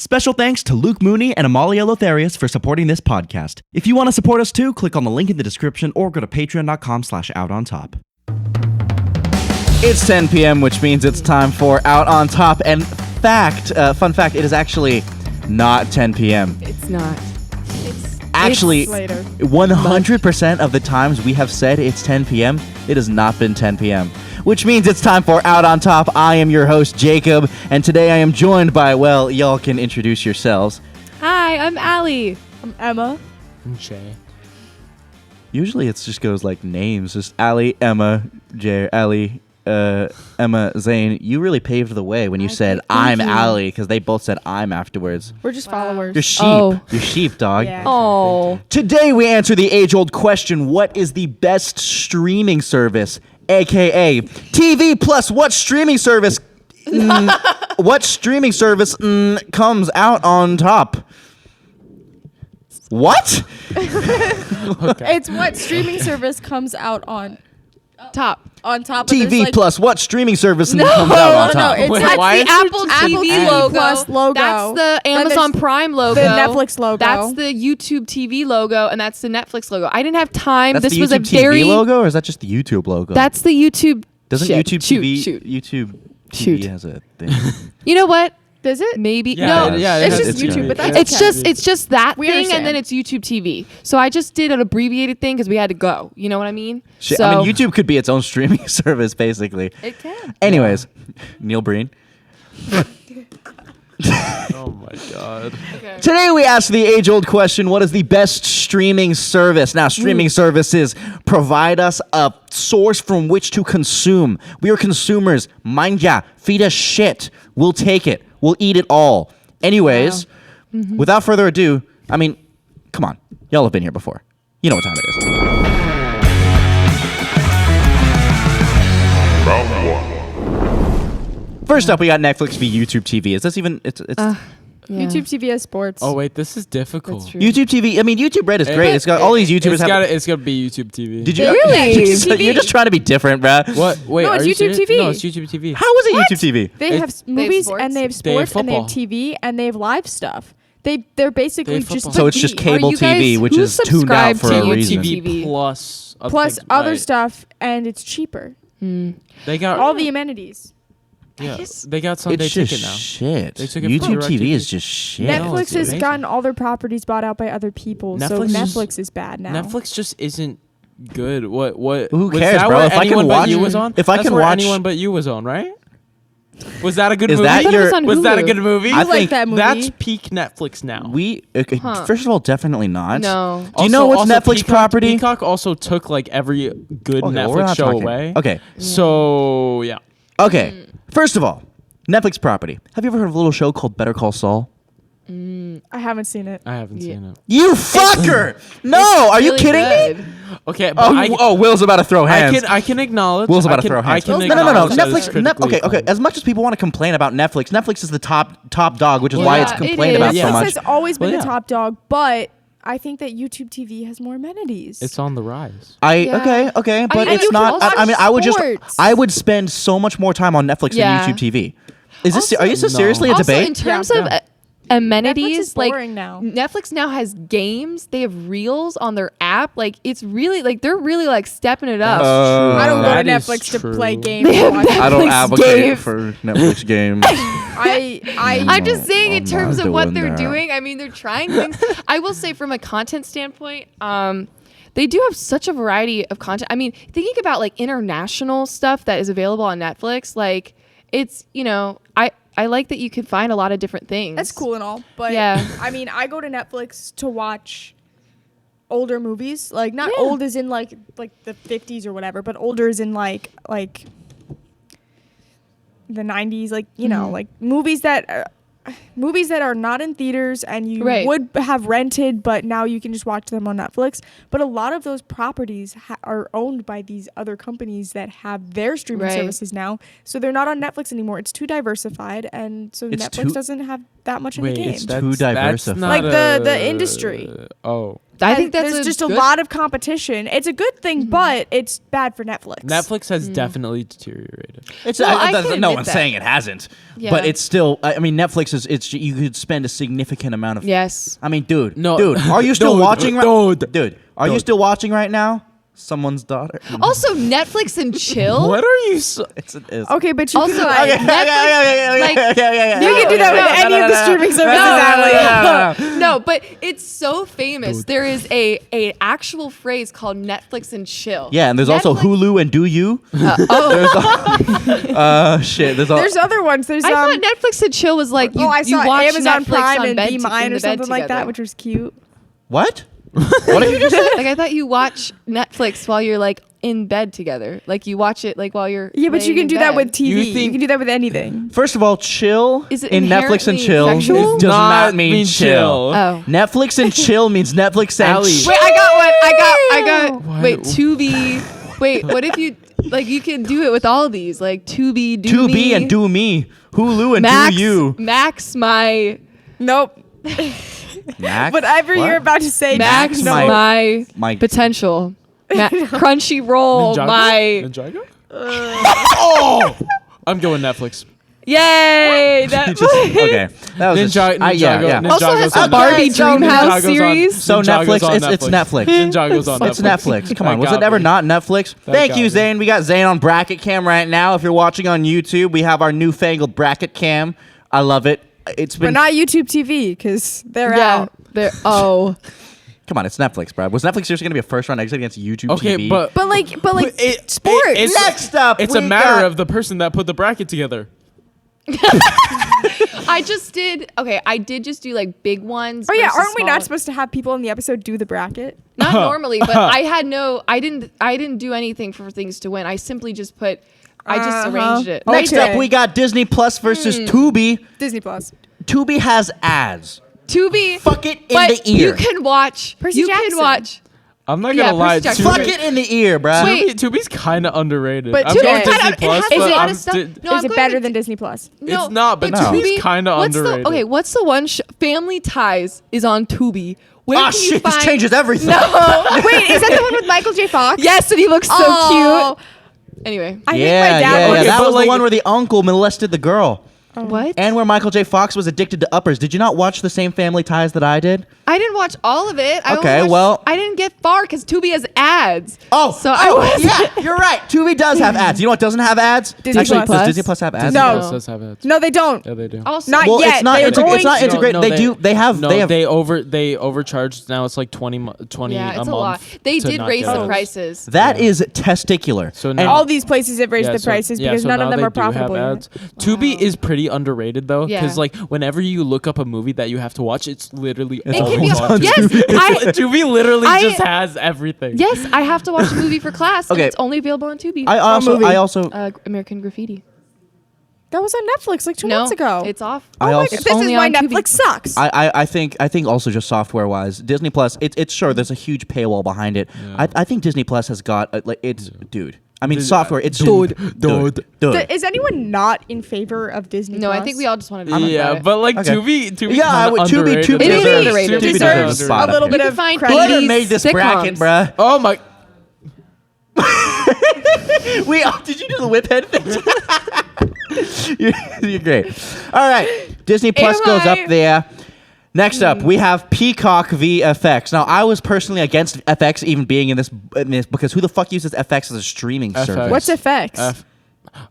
Special thanks to Luke Mooney and Amalia Lotharius for supporting this podcast. If you want to support us too, click on the link in the description or go to patreon.com/outontop. It's 10 p.m., which means it's time for Out on Top. And fun fact, it is actually not 10 p.m. It's not. Actually, it's later. 100% of the times we have said it's 10 p.m., it has not been 10 p.m., which means it's time for Out on Top. I am your host, Jacob, and today I am joined by, well, y'all can introduce yourselves. Hi, I'm Allie. I'm Emma. I'm Jay. Usually it just goes like names, just Allie, Emma, Jay, Allie, Emma, Zane. You really paved the way when you said, I'm Allie, because they both said I'm afterwards. We're just followers. You're sheep. Oh. You're sheep, dog. Yeah. Oh. Today we answer the age-old question, what is the best streaming service? AKA TV Plus. What streaming service comes out on top? What? Okay. It's what streaming service comes out on Top. top of TV like, Plus. What streaming service comes out on top? it's Wait, that's why the is Apple TV logo. Plus logo. That's the Then Amazon there's Prime logo. the Netflix logo. That's the YouTube TV logo, and that's the Netflix logo. I didn't have time. That's this the was YouTube a very TV logo, or is that just the YouTube logo? That's the YouTube. Doesn't shit. YouTube Shoot, TV shoot. YouTube Shoot. TV has a thing? You know what? Does it? Maybe Yeah, no. yeah, It's has- just it's YouTube, good. but that's It's just that We thing, understand. and then it's YouTube TV. So I just did an abbreviated thing because we had to go. You know what I mean? Shit, So I mean, YouTube could be its own streaming service, basically. It can. Anyways, Neil Breen. Oh my god. Today we ask the age-old question, what is the best streaming service? Now, streaming services provide us a source from which to consume. We are consumers. Mind ya, feed us shit. We'll take it. We'll eat it all. Anyways, without further ado, I mean, come on. Y'all have been here before. You know what time it is. Round one. First up, we got Netflix v YouTube TV. Is this even... It's yeah. YouTube TV has sports. Oh wait, this is difficult. That's true. YouTube TV. I mean, YouTube Red is great. It's got all these YouTubers It's gotta be YouTube TV. Did you? Really? You're just trying to be different, bruh. What? Wait, No, it's are you YouTube serious? TV. No, it's YouTube TV. How is it YouTube TV? They have movies sports? and they have They have sports and they have football. TV and they have live stuff. They're basically They have just football. So it's just TV. cable you guys- TV, which who is tuned out subscribe for to a YouTube reason. TV? Plus plus thing, other right. stuff, and it's cheaper. They got All the amenities. yeah. They got Sunday It's just Ticket now. shit. They took it from YouTube TV DirecTV. is just shit. No, Netflix it's has amazing. gotten all their properties bought out by other people, so Netflix just- Netflix is bad now. Netflix just isn't good. What? Who was cares, that bro? where If I can Anyone But watch- You was on. if I That's can where watch- Anyone But You was on, right? Was that a good Is movie? that I thought it your- was on Was that a Hulu. good movie? I like think that movie. That's peak Netflix now. okay, Huh. first of all, definitely not. No. Do you know what's Netflix Peacock, property? Peacock also took like every good Okay, we're Netflix not show talking- away. Okay, So yeah. okay. First of all, Netflix property. Have you ever heard of a little show called Better Call Saul? I haven't seen it. I haven't Yeah. seen it. You fucker! No, are you Really kidding me? good. Okay, but Oh, Will's about to throw hands. I can acknowledge. Will's about I to throw hands. I can No. acknowledge that it's Netflix. critically Okay. acclaimed. As much as people want to complain about Netflix, Netflix is the top dog, which is why Yeah, it's it complained is. about Yeah. so Netflix much. has always been Well, the yeah. top dog, but I think that YouTube TV has more amenities. It's on the rise. Yeah. Okay, but mean, it's you can not. also I mean, sports. I would spend so much more time on Netflix Yeah. than YouTube TV. Is this? Also- Are you so No. seriously a Also, debate? in terms Yeah. of amenities, Netflix is like boring now. Netflix now has games. They have reels on their app. Like it's really like they're really like stepping it up. I don't go to That is Netflix to true. play games. They have and watch- I don't Netflix advocate games. for Netflix games. I'm just saying in I'm terms not of what doing they're that. doing. I mean, they're trying things. I will say from a content standpoint, they do have such a variety of content. I mean, thinking about like international stuff that is available on Netflix, like it's, I like that you can find a lot of different things. That's cool and all, but Yeah. I mean, I go to Netflix to watch older movies, like not Yeah. old as in like the 50s or whatever, but older as in like the 90s, like like movies that are not in theaters and you Right. would have rented, but now you can just watch them on Netflix. But a lot of those properties are owned by these other companies that have their streaming Right. services now, so they're not on Netflix anymore. It's too diversified, and so It's Netflix too- doesn't have that much in Wait, the game. it's too diversified. Like the industry. Oh. I think that's there's just a good- lot of competition. It's a good thing, but it's bad for Netflix. Netflix has definitely deteriorated. It's Well, I no can admit one's that. saying it hasn't, Yeah. but it's still. I mean, Netflix is. It's you could spend a significant amount of. Yes. I mean, dude, No. are you still Dude, watching? dude. Are you Dude. still watching right now? Someone's daughter. Also, Netflix and chill. What are you? So- It's Okay, but you Also, can like, you can do that with any of the streaming services, Allie. No, but it's so famous. There is a actual phrase called Netflix and chill. Yeah, and there's also Netflix- Hulu and Do You. Shit. There's other ones. There's I thought Netflix and chill was like you, I you saw watch Amazon Netflix Prime on and bed Be in Mine the or bed something like that, together. which was cute. What? What did you just say? Like I thought you watch Netflix while you're like in bed together. Like you watch it like while you're Yeah, but you laying can in do that bed. with TV. You You, think- can do that with anything. First of all, chill Is it in Netflix and inherently chill sexual? does not mean chill. Oh. Netflix and chill means Netflix and Allie. chill. Wait, I got What? wait, Tubi. Wait, what if you like you can do it with all these like Tubi, Do To Me, be and do me. Hulu and Max, do you. Max my Nope. Max? Whatever What? you're about to say, Max no. my potential. Crunchyroll my Ninjago? Oh! I'm going Netflix. yay! That Okay. That was Ninja, yeah, yeah. Ninjago's also has on the Barbie so Dreamhouse Ninjago's on- series. So Ninjago's Netflix, on it's Netflix. Ninjago's on Netflix. It's Netflix. Come on, That was got it ever me. not Netflix? That Thank got you, me. Zane. We got Zane on bracket cam right now. If you're watching on YouTube, we have our newfangled bracket cam. I love it. It's But been. not YouTube TV because they're Yeah, out. there. Oh, Come on, it's Netflix, bro. Was Netflix seriously going to be a first round exit against YouTube Okay, TV? but But like it- sports. it's- Next up, it's we a matter got- of the person that put the bracket together. I just did. Okay, I did just do like big ones. Oh yeah, versus aren't we small not ones. supposed to have people in the episode do the bracket? Not normally, but I had no. I didn't do anything for things to win. I simply just put. I just arranged it. Oh. Next Okay. up, we got Disney Plus versus Tubi. Disney Plus. Tubi has ads. Tubi. Fuck it in but the ear. you can watch. Percy you Jackson. can watch. I'm not Yeah, gonna lie. Percy Jackson. Fuck it in the ear, bro. Wait. Tubi's kind of underrated. But I'm Tubi- going It Disney kind of- it Plus, has but a lot I'm of stuff. di- No, I'm Is it going better with than Disney Plus? No, It's not, but no. Tubi's kinda what's underrated. Okay, what's the one? Family Ties is on Tubi. Where Ah, can you shit, this find- changes everything. Wait, is that the one with Michael J. Fox? Yes, and he looks so Oh. cute. Anyway, I Yeah, think my dad. yeah. Okay, That but was like- the one where the uncle molested the girl. what? And where Michael J. Fox was addicted to uppers. Did you not watch the same Family Ties that I did? I didn't watch all of it. I only Okay, watched- well- I didn't get far because Tubi has ads. Oh, so I was. yeah, you're right. Tubi does have ads. You know what doesn't have ads? Disney Actually, Plus. does Disney Plus have ads? Disney No. Plus does have ads. No, they don't. Yeah, they do. Also, Not Well, yet. it's not. They're It's not going integrated. No, They have. No, They have. they overcharged. Now it's like 20 yeah, it's a a lot. month. They to did not raise get the ads. prices. That Yeah. is testicular. So And now- All these places have raised Yeah, the so- prices yeah, because so none of now them they are do have profitable yet. ads. Tubi is pretty underrated though, Yeah. because like whenever you look up a movie that you have to watch, it's literally It's always always on on Yes, Tubi. I- Tubi literally I- just has everything. Yes, I have to watch a movie for class. Okay. And it's only available on Tubi. I movie? also. American Graffiti. That was on Netflix like 2 No, months ago. it's off. I Oh my also- God, this is only why on Tubi. Netflix sucks. I think also just software wise, Disney Plus. It's sure there's a huge paywall behind it. Yeah. I think Disney Plus has got like it's dude. I mean Dude, software. It's dude. Is anyone not in favor of Disney No, Plus? I think we all just wanted to talk Yeah, about it. but like Okay. Tubi Yeah, I kinda would- Tubi underrated. It is deserves- underrated. Tubi It deserves deserves a spot a little up bit here. of find credit. Whoever 80s made this sitcoms. bracket, bruh. Oh my! Did you do the whip head thing? You're great. All right, Disney Plus Am goes I? up there. Next up, we have Peacock v FX. Now, I was personally against FX even being in this because who the fuck uses FX as a streaming FX. service? What's FX?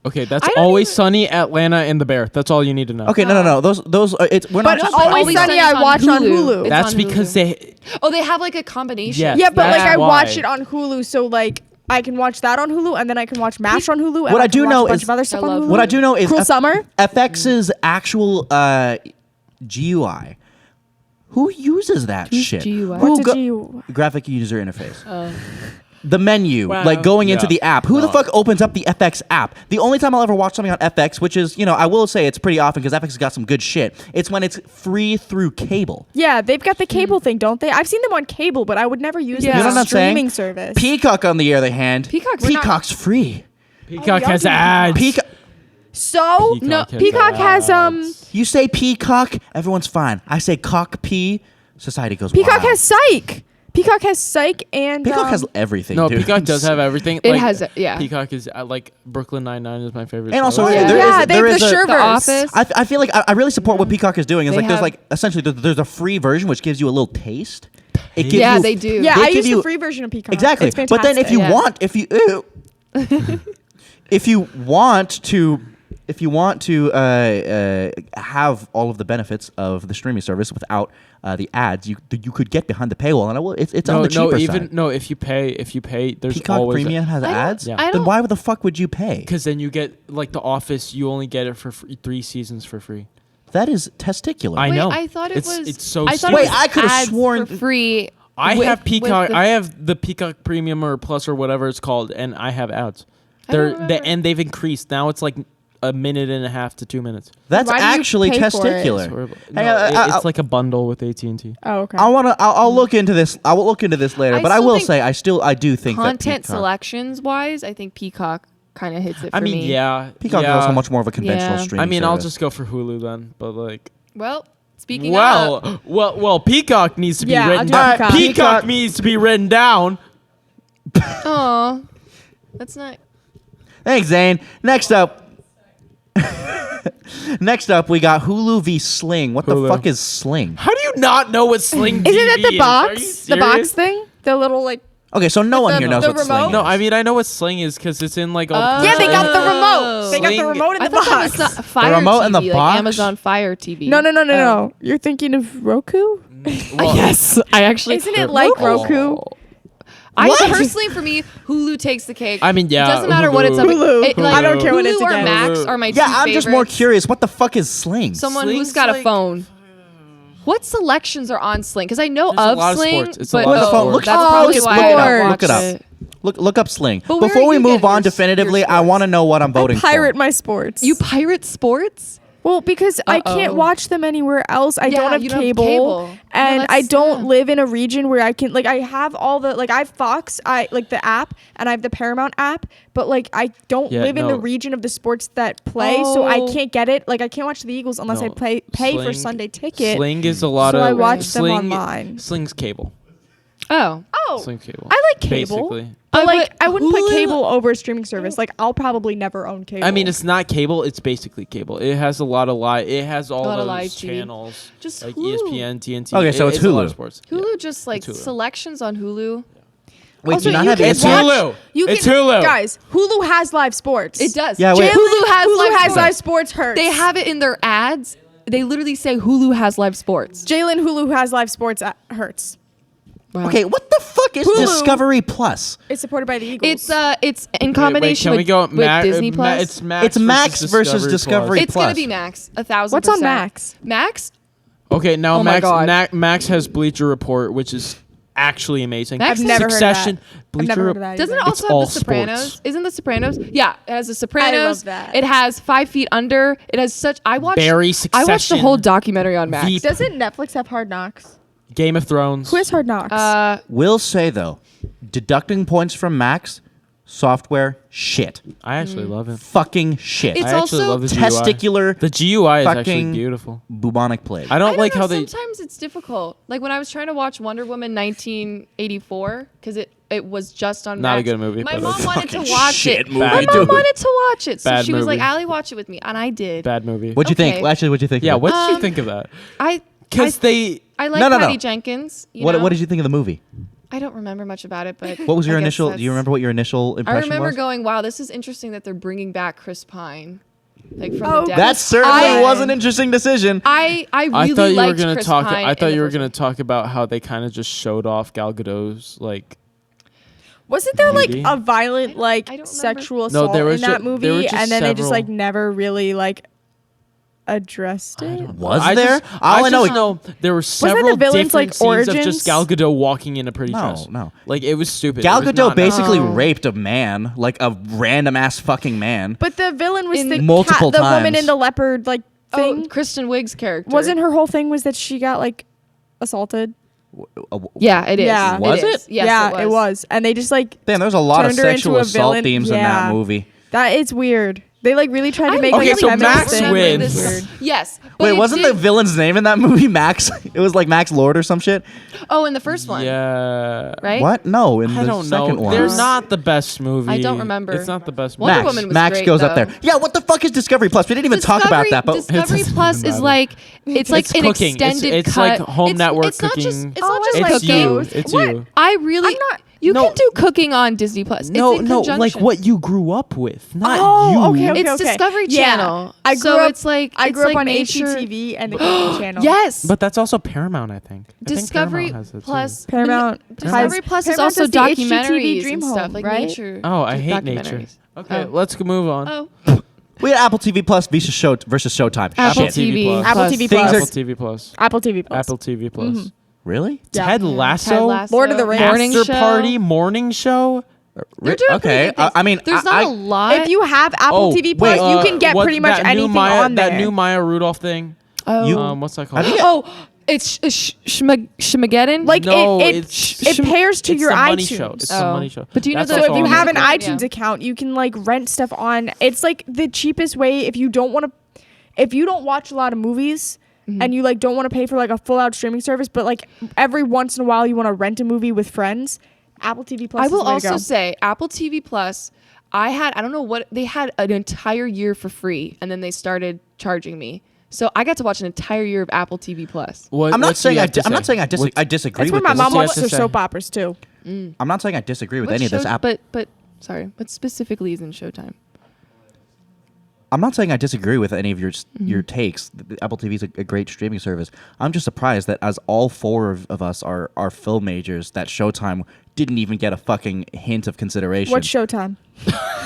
Okay, that's I don't Always even- Sunny, Atlanta, and The Bear. That's all you need to know. Okay, no. Those are, it's we're But not just Always Always Sunny Sunny's I on watch on Hulu. Hulu. It's That's on because Hulu. they. Oh, they have like a combination. Yes. Yeah, but like That's I watch why. it on Hulu, so like I can watch that on Hulu, and then I can watch MASH on Hulu. And What I can do watch know a bunch is- of other stuff I on love Hulu. What I do know is Cruel Summer. FX's actual GUI. Who uses that shit? GUI? Who What's a GUI? Graphic user interface. The menu, Wow. like going into Yeah. the app. Who the No. fuck opens up the FX app? The only time I'll ever watch something on FX, which is, I will say it's pretty often because FX has got some good shit. It's when it's free through cable. Yeah, they've got the cable thing, don't they? I've seen them on cable, but I would never use Yeah. them You know as what a I'm saying? streaming service. Peacock, on the other hand, Peacock's free. Peacock Oh, has y'all do ads. Peacock. So No, Peacock has You say peacock, everyone's fine. I say cock pee, society goes Peacock wild. has Psych. Peacock has Psych and Peacock has everything. No, dude. Peacock does have everything. It has, yeah. Peacock is like Brooklyn Nine-Nine is my favorite. And show. also, Yeah. there yeah, is they there have is the a, Sherverse. The Office. I feel like I really support what Peacock is doing. It's They like there's have- like essentially there's a free version which gives you a little taste. It gives Yeah, you, they do. Yeah, they I give use you- the free version of Peacock. Exactly. It's But then if you fantastic. if you want to have all of the benefits of the streaming service without the ads, you could get behind the paywall, and it's on the cheaper side. if you pay, there's Peacock always Premium has I don't- ads. Yeah. I Then don't- why the fuck would you pay? because then you get like The Office. You only get it for 3 seasons for free. That is testicular. I Wait, know. I thought It's was. so I thought stupid. it was Wait, I could've ads sworn- for free. I with- have with Peacock. the- I have the Peacock Premium or Plus or whatever it's called, and I have ads. I don't They're remember. and they've increased. Now it's like a minute and a half to 2 minutes. That's Why do you actually pay for it? testicular. It's horrible. Hey, No, I- it's like a bundle with AT&T. Oh, okay. I'll look into this. I will look into this later. I But I still will think say I do think that Content Peacock, selections wise, I think Peacock kind of hits it for I mean, me. yeah. Peacock yeah. is also much more of a conventional Yeah. streaming I mean, I'll service. just go for Hulu then. But like, Well, speaking of. well, Peacock needs to be Yeah, I'll written do down. Peacock. Peacock needs to be written down. Aw. That's not. Thanks, Zane. Next up. Next up, we got Hulu v Sling. What the Hulu. fuck is Sling? How do you not know what Sling Isn't it TV the is? box? Are you The box serious? thing? The little like. Okay, so no one the- here knows the what Sling remote? is. No, I mean I know what Sling is because it's in like all. the Yeah, they got the commercials. remote. They got the Sling- remote in I the thought that box. was not Fire remote TV, in the like box? Amazon Fire TV. No. You're thinking of Roku? Well, Yes, I actually. Isn't it like Roku? I What? personally, for me, Hulu takes the cake. I mean, yeah, It doesn't matter what it's up. Hulu. It, like, I don't care what Hulu it's or against. Max are my Yeah, two I'm just more favorites. curious. What the fuck is Sling? Someone Sling's who's got a like- phone. What selections are on Sling? Because I know There's a of lot of Sling, sports. It's a but lot of Look- sports. that's Oh, probably why I don't sports. watch Look it up. it. Look up Sling. But where Before are we you move getting on your definitively, I sports? want to know what I'm voting Pirate for. my sports. You pirate sports? Well, because I can't Uh-oh. watch them anywhere else. I Yeah, don't have you don't have cable, cable. No, and I that's- don't yeah. live in a region where I can I have all the I have Fox, I like the app, and I have the Paramount app, but I don't Yeah, live in the no. region of the sports that play, so I Oh. can't get it. I can't watch the Eagles unless I No, pay for Sling- Sunday ticket. Sling is a lot So of. I watch them Sling, online. Sling's cable. Oh. Oh, Sling's cable. I like cable. Basically. but but I wouldn't put Hulu- cable over a streaming service. I'll probably never own cable. I mean, it's not cable. It's basically cable. It has a lot of live. It has all A lot of those live TV. channels, Just like Hulu. ESPN, TNT. Okay, so it's a lot of Hulu. sports. Hulu just like It's Hulu. selections on Hulu. Wait, Also, do you not you have can It's ESPN? watch- Hulu. You It's can- Hulu. Guys, Hulu has live sports. It does. Yeah, wait. Hulu has Hulu live has sports. live sports. Hurts. They have it in their ads. They literally say Hulu has live sports. Jalen Hulu has live sports. Hurts. Wow. Okay, what the fuck is Hulu. Discovery Plus? It's supported by the Eagles. It's in combination Wait, with, can we go with Disney Plus. It's Max. It's Max versus Discovery. It's gonna Plus. be Max 1,000%. What's on Max? Max? Okay, now Oh my God. Max has Bleacher Report, which is actually amazing. Max I've never Succession. heard of that. I've Bleacher never heard of Report. that. Doesn't it either. also all have The Sopranos? sports. Isn't The Sopranos? Yeah, it has The Sopranos. that. It has 5 Feet Under. It has such. I watched. Barry, I watched the Succession, whole documentary on Max. Veep. Doesn't Netflix have Hard Knocks? Game of Thrones. Who has Hard Knocks? Will say though, deducting points from Max, software shit, I actually love it. fucking shit, It's I actually also love the GUI. testicular, The GUI is actually fucking beautiful. bubonic plague. I don't like know, how they. sometimes it's difficult. Like when I was trying to watch Wonder Woman 1984 because it was just on Not a Max. good movie, My but mom it's wanted to fucking watch shit it. movie, My dude. mom wanted to watch it, so Bad she was like, movie. "Allie, watch it with me," and I did. Bad movie. What'd you think? Okay. Actually, what'd you think? Yeah, of it? what did you Um, think of that? I Because they. I like No, no, no. Patty Jenkins. You What know? What did you think of the movie? I don't remember much about it, but What was your I guess initial? Do that's- you remember what your initial I impression remember was? going, "Wow, this is interesting that they're bringing back Chris Pine, like from Oh, the dead." That certainly I- was an interesting decision. I really I thought you were liked gonna Chris talk. Pine I thought in the you were first gonna one. talk about how they kind of just showed off Gal Gadot's like. Wasn't there Maybe. a violent I don't remember. sexual No, assault there in was that there movie, were just and then they just several- never really addressed it? Was I there? Just, All I know just know there were the several villain's, different scenes of origins? just Gal Gadot walking in a pretty No, dress. no. Like it was stupid. Gal It was Gadot not basically Oh. raped a man, like a random ass fucking man. But the villain was In the multiple the woman times. in the leopard thing. Oh, Kristen Wiig's character. Wasn't her whole thing was that she got assaulted? Yeah, it is. Yeah. Was is. it? Yes, yeah, it was. And they just Damn, there's a lot of turned her into sexual a assault villain. themes in Yeah. that movie. that it's weird. They like really tried to I make Okay, like so a feminist Max thing. wins. Weird. Yes. But Wait, it wasn't the villain's name in that movie Max? It was like Max Lord or some shit. Oh, in the first one. Yeah. Right? What? No, in I the don't second know. one. They're not the best movie. I don't remember. It's not the best movie. Wonder Max. Woman was Max great, goes up though. there. Yeah, what the fuck is Discovery Plus? We didn't even talk about that, but Discovery doesn't Plus even is matter. like it's like It's an cooking. extended It's cut. like home network it's not just cooking. it's not just like It's you. those. It's What? you. I really I'm not- you No. can do cooking on Disney Plus. No, it's in no, like conjunction. what you grew up with, not Oh, you. okay, It's Discovery Channel. I grew So up. it's like I it's grew up like on nature. HGTV and the Cooking Channel. Yes. But that's also Paramount, I think. I think Discovery Paramount has it too. Plus Paramount Discovery has- Plus is Paramount also has the HGTV documentaries Dream and stuff Home, like right? nature. Oh, I hate nature. documentaries. Okay, Oh. let's move on. Oh, we had Apple TV Plus versus Showtime. Apple Shit. TV. Plus. Apple Plus. TV Things Plus. are- Apple TV Plus. Apple TV Plus. Apple TV Plus. Really? Yeah. Ted Lasso. Ted Lasso. Lord of the Rings. Morning After show. Party morning show. They're doing Okay. pretty good things. I mean, there's I- not a lot. If you have Apple TV Plus, wait, you can get what- pretty much that new anything Maya, on there. That new Maya Rudolph thing. oh, You- What's that called? I think oh, it's Shmageddon. Like No, it it's- pairs to it's your the money iTunes. show. It's the Oh. money show. But do you know That's the- So also if you on have an there. iTunes Yeah. account, you can like rent stuff on. It's like the cheapest way if you don't want to, if you don't watch a lot of movies and you like don't want to pay for like a full out streaming service, but like every once in a while you want to rent a movie with friends. Apple TV Plus. I is will the way to also go. say Apple TV Plus. I don't know what they had an entire year for free, and then they started charging me. So I got to watch an entire year of Apple TV Plus. What, I'm not what do you saying have to I'm not say? saying What- I disagree That's where with my this. mom What do you watches have her to say? soap operas too. I'm not saying I disagree with What any of this. show- but sorry, what specifically is in Showtime? I'm not saying I disagree with any of your takes. The Apple TV is a great streaming service. I'm just surprised that as all four of us are film majors, that Showtime didn't even get a fucking hint of consideration. What's Showtime?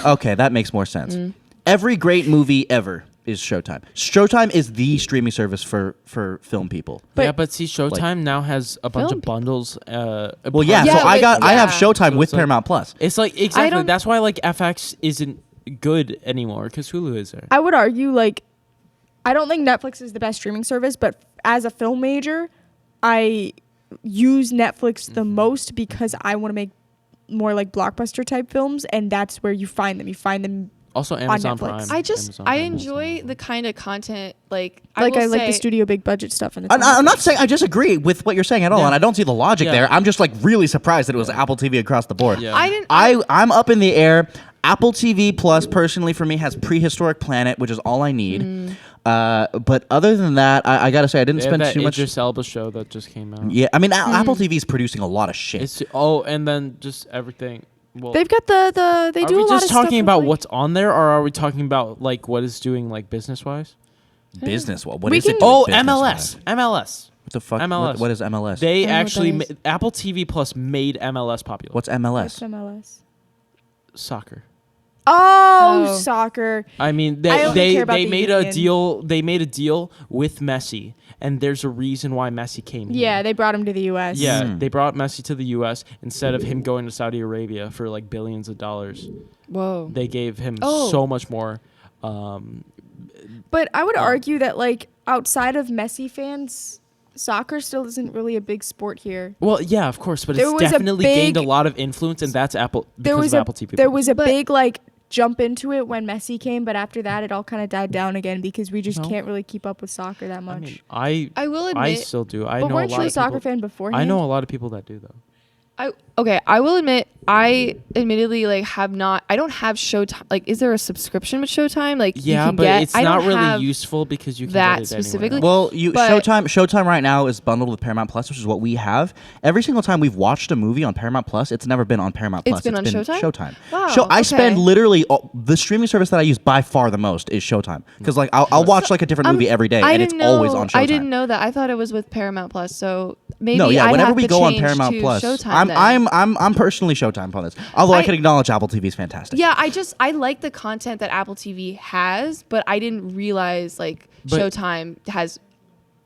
Okay, that makes more sense. Every great movie ever is Showtime. Showtime is the streaming service for film people. Yeah, but see, Showtime now has a bunch Film- of bundles. Well, yeah. Yeah, So I but- have yeah. Showtime So with it's like- Paramount Plus. It's like exactly. don't- That's why like FX isn't good anymore because Hulu is there. I would argue like I don't think Netflix is the best streaming service, but as a film major, I use Netflix the most because I want to make more like blockbuster type films, and that's where you find them. You find them Also, Amazon Netflix. Prime. I Prime enjoy the kind of content like like I will like the say- studio big budget stuff. And I'm not saying I disagree with what you're saying at all, Yeah. and I don't see the logic Yeah. there. I'm just like really surprised that it was Apple TV across the board. Yeah. I didn't. I'm up in the air. Apple TV Plus, personally, for me, has Prehistoric Planet, which is all I need. But other than that, I gotta say, I didn't They have spend that too much. Idris Elba show that just came out. Yeah, I mean, Apple TV is producing a lot of shit. It's and then just everything. Well, They've got the they are do we a lot just of stuff talking with, about like- what's on there, or are we talking about like what it's doing like business wise? Business. What We is it? can- doing Oh, business-wise? MLS. What the fuck? MLS. What is MLS? They know what actually that is. Apple TV Plus made MLS popular. What's What's MLS? MLS? Soccer? Oh, Oh. soccer. I mean, I they only care they, about they the made a union. deal. They made a deal with Messi, and there's a reason why Messi came here. Yeah, they brought him to the U.S. Yeah, Mm. they brought Messi to the U.S. instead of him going to Saudi Arabia for like billions of dollars. Whoa. They gave him Oh. so much more. But I would argue that like outside of Messi fans, soccer still isn't really a big sport here. Well, yeah, of course, but There it's was a definitely gained a big- lot of influence, and that's Apple There because was of a Apple TV. there Plus. was a But- big like jump into it when Messi came, but after that it all kind of died down again because we just No. can't really keep up with soccer that much. I mean, I will I admit. still do. I but know a weren't lot you a of soccer people, fan beforehand? I know a lot of people that do though. I will admit I admittedly like have not I don't have Showtime. Like, is there a subscription with Showtime? Like, you Yeah, can but get, it's I not don't really have useful because you can that get it specifically. anywhere else. Well, But- Showtime right now is bundled with Paramount Plus, which is what we have. Every single time we've watched a movie on Paramount Plus, it's never been on Paramount It's Plus. been on Showtime? Showtime. Wow, I spend okay. literally the streaming service that I use by far the most is Showtime because like I'll watch like a different movie every day, and it's always on Showtime. I didn't know that. I thought it was with Paramount Plus. So maybe No, yeah. I'd Whenever have we to go on change Paramount to Plus, Showtime then. I'm personally Showtime on this. Although I I- can acknowledge Apple TV is fantastic. Yeah, I like the content that Apple TV has, but I didn't realize like But- Showtime has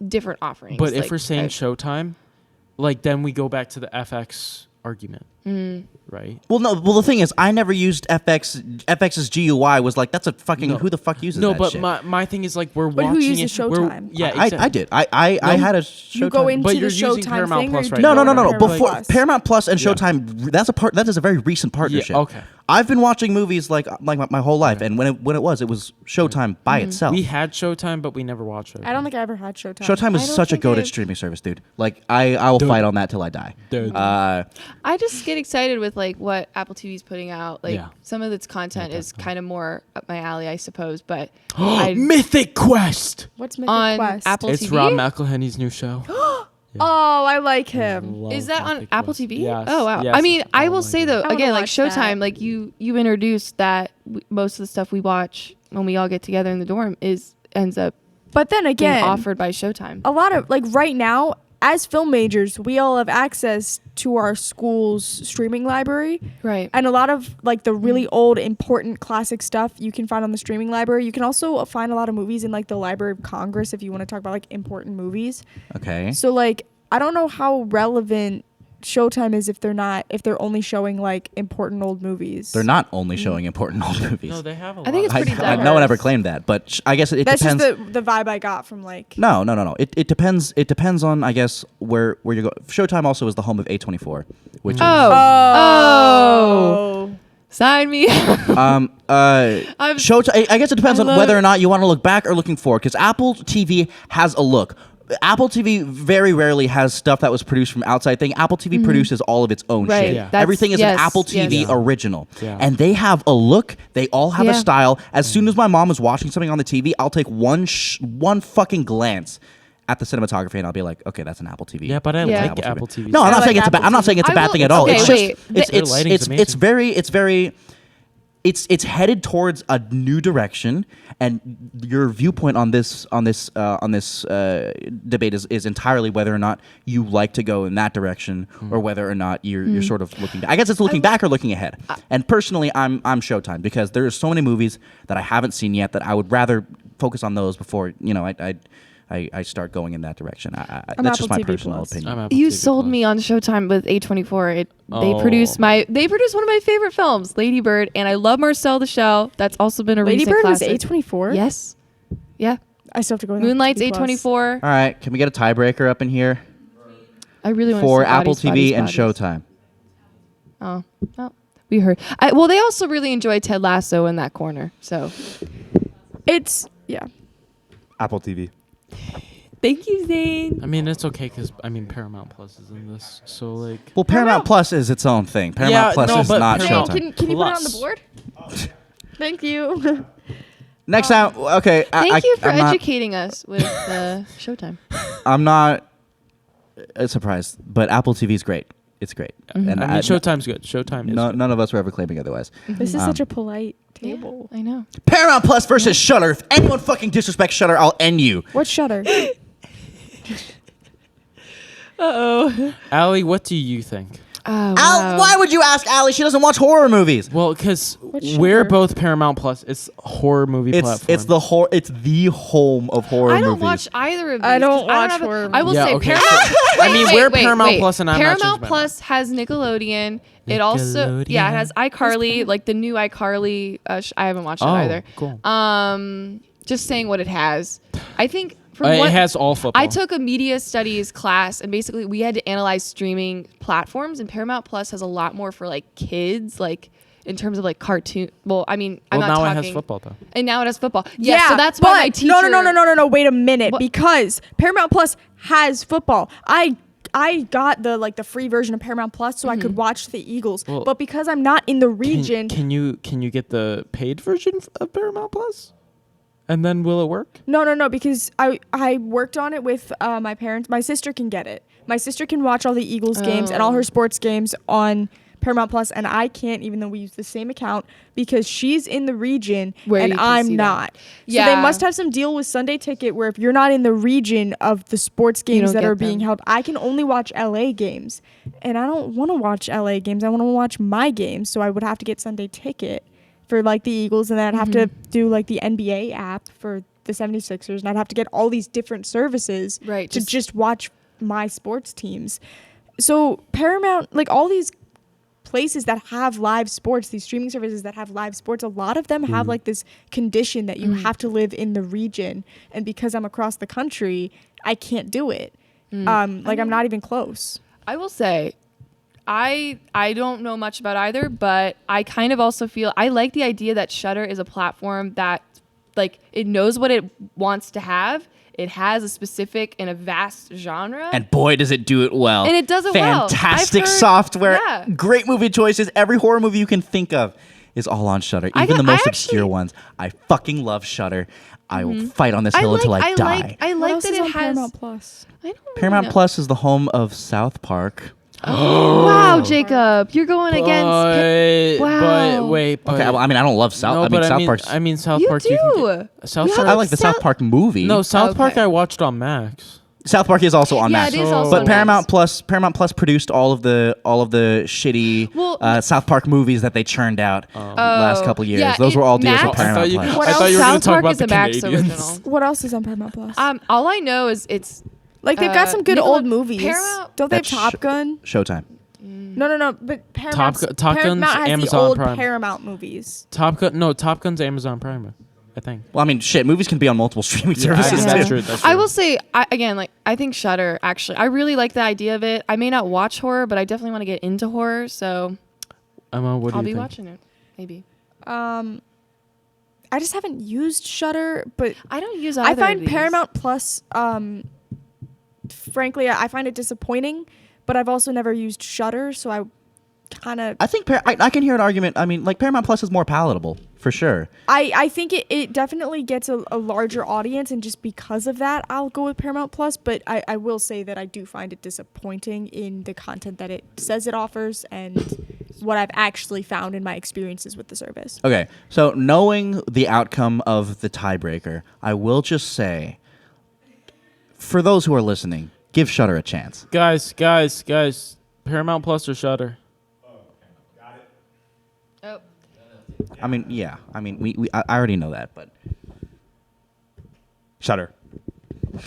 different offerings. But if like, we're saying I- Showtime, like then we go back to the FX argument. right? Well, no. Well, the thing is, I never used FX. FX's GUI was like, that's a fucking. Who the fuck uses No, that but shit? my thing is like we're But who watching uses it. we're- Showtime? Yeah, I exactly. did. I had a Showtime. You go into But the you're using Showtime Paramount thing, Plus or right do No, you no, go no, no, to no. Paramount Before Plus? Paramount Plus and Yeah. Showtime, that is a very recent partnership. okay. I've been watching movies like my whole life, and when it was Showtime by itself. We had Showtime, but we never watched it. I don't think I ever had Showtime. Showtime I is don't such a think goated I've- streaming service, dude. Like I will fight on that till I die. Dude. I just get excited with like what Apple TV's putting out. Like Yeah. some of its content is kind of more up my alley, I suppose. But Mythic Quest. What's Mythic on Quest? Apple It's TV. Rob McElhenney's new show. Oh, I like him. Love Is that on Mythic Apple Quest. TV? Yes. Oh wow! Yes. I mean, I Oh will my say God. though, I wanna again, like watch Showtime, that. like you introduced that most of the stuff we watch when we all get together in the dorm ends up But then being again, offered by Showtime. a lot of like right now, as film majors, we all have access to our school's streaming library. Right. And a lot of like the really old important classic stuff you can find on the streaming library. You can also find a lot of movies in like the Library of Congress if you want to talk about like important movies. Okay. So like I don't know how relevant Showtime is if they're only showing like important old movies. They're not only showing important old movies. No, they have a lot. I think it's pretty no one diverse. ever claimed that, but I guess it That's depends. just the vibe I got from like No. It depends. It depends on, I guess, where you go. Showtime also is the home of A24, which is Oh. Sign me. I'm Showtime. I guess it depends I on love whether it. or not you want to look back or looking forward. Because Apple TV has a look. Apple TV very rarely has stuff that was produced from outside thing. Apple TV produces all of its own Right. shit. Yeah. That's- Everything is yes, an Apple TV yes. original. Yeah. And they have a look. They all have a Yeah. style. As soon as my mom is watching something on the TV, I'll take one fucking glance at the cinematography and I'll be like, okay, that's an Apple TV. Yeah, but I Yeah. like Apple TV. No, I'm I not like saying it's a bad. Apple I'm not TV. saying it's a I bad will- thing at all. okay, It's wait. just Their lighting's it's very it's headed towards a new direction, and your viewpoint on this debate is entirely whether or not you like to go in that direction or whether or not you're sort of looking back. I guess it's looking back or looking ahead. And personally, I'm Showtime because there are so many movies that I haven't seen yet that I would rather focus on those before I start going in that direction. That's just Apple my TV personal Plus. opinion. I'm Apple You TV sold Plus. me on Showtime with A24. They Oh. produced one of my favorite films, Lady Bird, and I love Marcel the Shell. That's also been a Lady recent Bird was classic. A24. Yes. Yeah. I still have to go. with Moonlight's Apple TV Plus. A24. All right, can we get a tiebreaker up in here I really want for to see Apple Bodies, TV Bodies, and Bodies. Showtime? Oh, well, we heard. Well, they also really enjoy Ted Lasso in that corner. So It's yeah. Apple TV. thank you, Zane. I mean, it's okay because Paramount Plus is in this, so like. Well, Paramount Plus is its own thing. Paramount Plus no, is but not Paramount- Showtime. Can you put it on the Plus. board? Thank you. Next time, okay. Thank you for I'm not- educating us with Showtime. I'm not surprised, but Apple TV is great. It's great. And I mean, Showtime's good. Showtime is good. none of us were ever claiming otherwise. This is such a polite table. I know. Paramount Plus versus Shudder. If anyone fucking disrespects Shudder, I'll end you. What's Shutter? Allie, what do you think? Oh, Al, why would you ask Allie? She doesn't watch horror movies. Well, because What's we're Shudder? both Paramount Plus. It's a horror movie platform. It's the home of horror I don't movies. watch either of these. I don't 'cause watch have a- horror I will Yeah, say okay. Paramount. I mean, we're Paramount Plus and I'm not Paramount changed by Plus has Nickelodeon. It also it has iCarly, like the new iCarly. I haven't watched it Oh, either. cool. Just saying what it has. I think from It what has all football. I took a media studies class, and basically we had to analyze streaming platforms, and Paramount Plus has a lot more for like kids, like in terms of like cartoon. Well, I mean, I'm Well, not now talking. it has football though. And now it has football. Yeah, so that's why my teacher. No. Wait a minute, What? because Paramount Plus has football. I got the free version of Paramount Plus so I could watch the Eagles. Well, but because I'm not in the region, Can you get the paid version of Paramount Plus? And then will it work? no, because I worked on it with my parents. My sister can get it. My sister can watch all the Eagles games and all her sports games on Paramount Plus, and I can't, even though we use the same account, because she's in the region Where and you can I'm see that. not. So Yeah. they must have some deal with Sunday Ticket where if you're not in the region of the sports games don't that get are being them. held, I can only watch LA games. And I don't want to watch LA games. I want to watch my games, so I would have to get Sunday Ticket for like the Eagles, and then I'd have to do like the NBA app for the 76ers, and I'd have to get all these different services Right, to just watch my sports teams. So Paramount, like all these places that have live sports, these streaming services that have live sports, a lot of them have like this condition that you have to live in the region, and because I'm across the country, I can't do it. I'm not even close. I will say, I don't know much about either, but I kind of also feel I like the idea that Shudder is a platform that, like, it knows what it wants to have. It has a specific and a vast genre. And boy, does it do it well. And it does it well. Fantastic I've heard- software. yeah. Great movie choices. Every horror movie you can think of is all on Shudder. Even the most obscure ones. I fucking love Shudder. I will fight on this hill until I die. I What like else that is it on has Paramount Plus? I don't really Paramount know. Plus is the home of South Park. Wow, Jacob, you're going against. But wait. Okay, well, I mean, I don't love South. No, I mean, South Park. I mean, South You Park. do. South You Park. I like the South Park movie. No, South Park. Okay. I watched on Max. South Park is also on Yeah, Max. it is also But on Paramount Max. Plus produced all of the shitty Well, South Park movies that they churned out last couple years. yeah, Those were all deals Max- with Paramount I thought you- Plus. What I thought else? you were going South to talk Park about is the a Max Canadians. original. What else is on Paramount Plus? All I know is it's Like they've got some good Nickelode- old movies. Paramount- Don't they have That's Top Gun? Showtime. No. But Paramount. Top Gun's Paramount has Amazon the old Prime. Paramount movies. Top Gun's Amazon Prime, I think. Well, I mean, shit, movies can be on multiple streaming services Yeah. too. That's true. That's true. I will say I think Shudder actually I really like the idea of it. I may not watch horror, but I definitely want to get into horror, so Emma, what do I'll you be think? watching it. Maybe. I just haven't used Shudder, but I don't use I either find of these. Paramount Plus. Frankly, I find it disappointing. But I've also never used Shudder, so I kind of. I think I can hear an argument. I mean, like Paramount Plus is more palatable for sure. I think it definitely gets a larger audience, and just because of that, I'll go with Paramount Plus. But I will say that I do find it disappointing in the content that it says it offers and what I've actually found in my experiences with the service. Okay, so knowing the outcome of the tiebreaker, I will just say, for those who are listening, give Shudder a chance. Guys, Paramount Plus or Shudder? Oh. I mean, yeah. I mean, I already know that, but Shudder.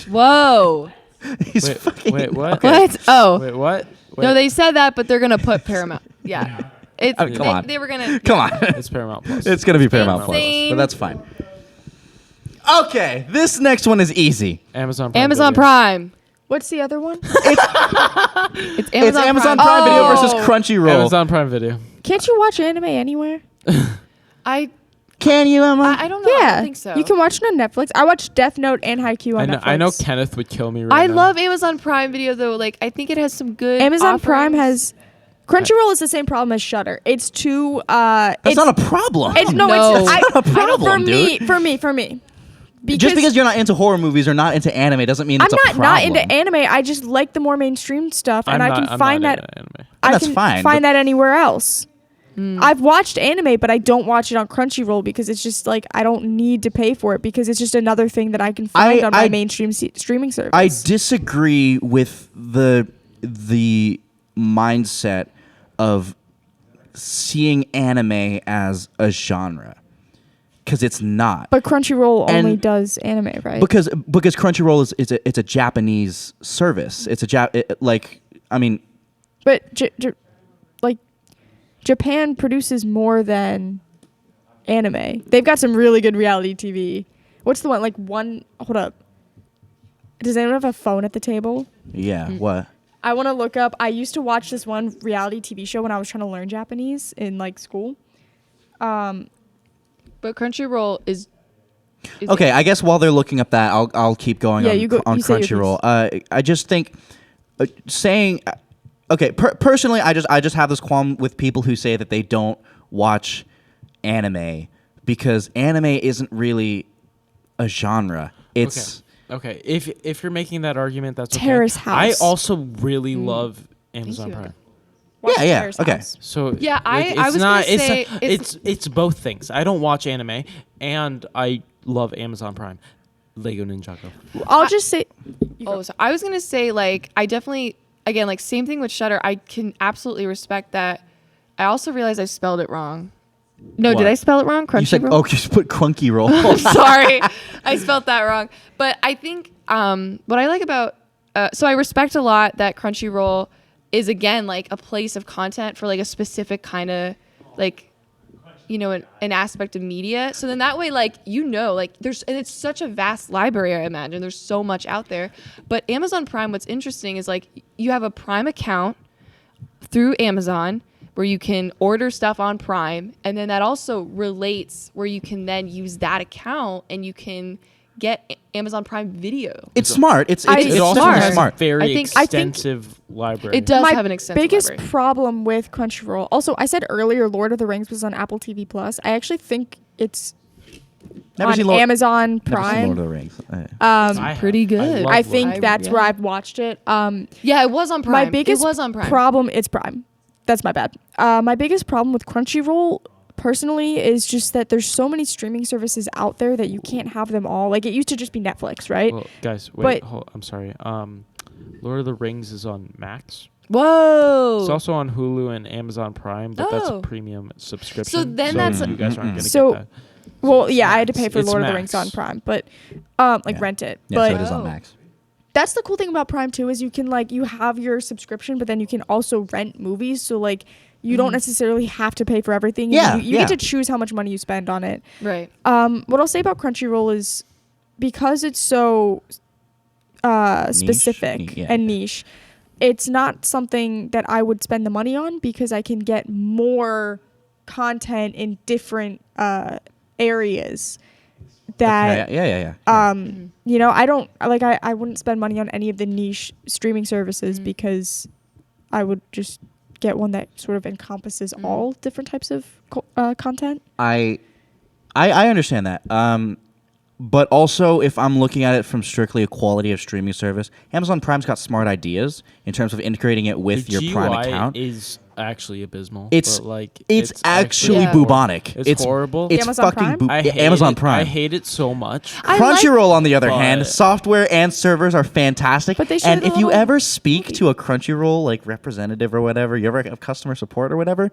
Whoa. He's fucking. Wait, what? What? Oh. Wait, what? Wait, No, they said that, but they're gonna put Paramount. Yeah. It's I mean, come on. They were gonna. Come on. It's Paramount Plus. It's gonna be Paramount Plus, Insane. but that's fine. Okay, this next one is easy. Amazon Prime. Amazon Video. Prime. What's the other one? It's It's Amazon Prime Video versus Oh. Crunchyroll. Amazon Prime Video. Can't you watch anime anywhere? I Can you, Emma? I don't know. I Yeah, don't think so. you can watch it on Netflix. I watched Death Note and Haikyuu on Netflix. I know Kenneth would kill me right I now. love Amazon Prime Video though. Like I think it has some good. Amazon Prime offerings. has Crunchyroll is the same problem as Shudder. It's too. That's it's, not a problem. It's no, No. it's That's not a problem, for me. Just because you're not into horror movies or not into anime doesn't mean it's a I'm problem. not into anime. I just like the more mainstream stuff, and I'm I can not find into that. anime. I That's can fine, find but- that anywhere else. I've watched anime, but I don't watch it on Crunchyroll because it's just like I don't need to pay for it because it's just another thing that I can find on my mainstream streaming service. I disagree with the mindset of seeing anime as a genre because it's not. but Crunchyroll only And- does anime, right? Because Crunchyroll is it's a Japanese service. It's But like Japan produces more than anime. They've got some really good reality TV. What's the one hold up. Does anyone have a phone at the table? yeah. What? I want to look up. I used to watch this one reality TV show when I was trying to learn Japanese in school. But Crunchyroll is Okay, I guess while they're looking up that, I'll keep going Yeah, on, you go- on you say your Crunchyroll. I just think saying okay, personally, I just have this qualm with people who say that they don't watch anime because anime isn't really a genre. It's Okay, if you're making that argument, that's okay. Terrace House. I also really love Amazon you. Prime. Watch Yeah, Terrace okay. House. So Yeah, I it's was not. gonna say It's both things. I don't watch anime, and I love Amazon Prime. Lego Ninjago. I'll just say. So I was gonna say I definitely again same thing with Shudder. I can absolutely respect that. I also realized I spelled it wrong. No, What? did I spell it wrong? you said Crunchyroll. you just put Crunchyroll. Sorry, I spelled that wrong. But I think what I like about so I respect a lot that Crunchyroll is again like a place of content for like a specific kind of like an aspect of media. So then that way, like, like there's, and it's such a vast library, I imagine. There's so much out there. But Amazon Prime, what's interesting is like you have a Prime account through Amazon where you can order stuff on Prime. And then that also relates where you can then use that account and you can get Amazon Prime Video. It's smart. It's It's also smart. smart. Very I think extensive library. It does My have an extensive biggest library. problem with Crunchyroll. Also, I said earlier, Lord of the Rings was on Apple TV Plus. I actually think it's Never on seen Lord- Amazon Never seen Prime. Lord of the Rings. I pretty have. good. love I Lord think I- that's yeah. where I've watched it. Yeah, it was on Prime. My biggest it was on Prime. problem, it's Prime. That's my bad. My biggest problem with Crunchyroll personally is just that there's so many streaming services out there that you can't have them all. Like it used to just be Netflix, right? Well, guys, wait. But- I'm sorry. Lord of the Rings is on Max. Whoa. It's also on Hulu and Amazon Prime, but that's a Oh. premium subscription. So then that's- you guys aren't going to So- get that. Well, it's yeah, I had to Max. pay for It's Lord of the Max. Rings on Prime, but Yeah. rent it. Yeah, but so it is on Oh. Max. that's the cool thing about Prime too, is you can like you have your subscription, but then you can also rent movies. So like you don't necessarily have to pay for everything. Yeah, you yeah. get to choose how much money you spend on it. Right. What I'll say about Crunchyroll is because it's so specific Yeah. and niche, it's not something that I would spend the money on because I can get more content in different areas that Okay, yeah. I don't like I wouldn't spend money on any of the niche streaming services because I would just get one that sort of encompasses all different types of content. I understand that. But also, if I'm looking at it from strictly a quality of streaming service, Amazon Prime's got smart ideas in terms of integrating it with The your Prime GUI account. is actually abysmal. It's but, like it's actually Yeah. bubonic. It's horrible. It's Amazon fucking Prime? I hate Amazon it. Prime. I hate it so much. I like- Crunchyroll, on the other But- hand, software and servers are fantastic. But they should and have if you a little ever speak to a Crunchyroll like representative or whatever, you ever have customer support or whatever,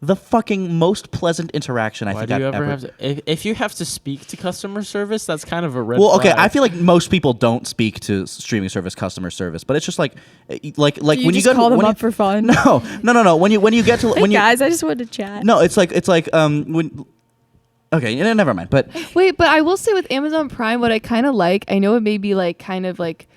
the fucking most pleasant interaction I Why think do I've you ever ever. have to? If you have to speak to customer service, that's kind of a red. Well, okay, flag. I feel like most people don't speak to streaming service customer service, but it's just like Do you when just you go call to, them when up you, for fun? no. When you get to Hey when you guys, I just wanted to chat. no, it's like when. Okay, never mind. But Wait, but I will say with Amazon Prime, what I kind of like, I know it may be like kind of like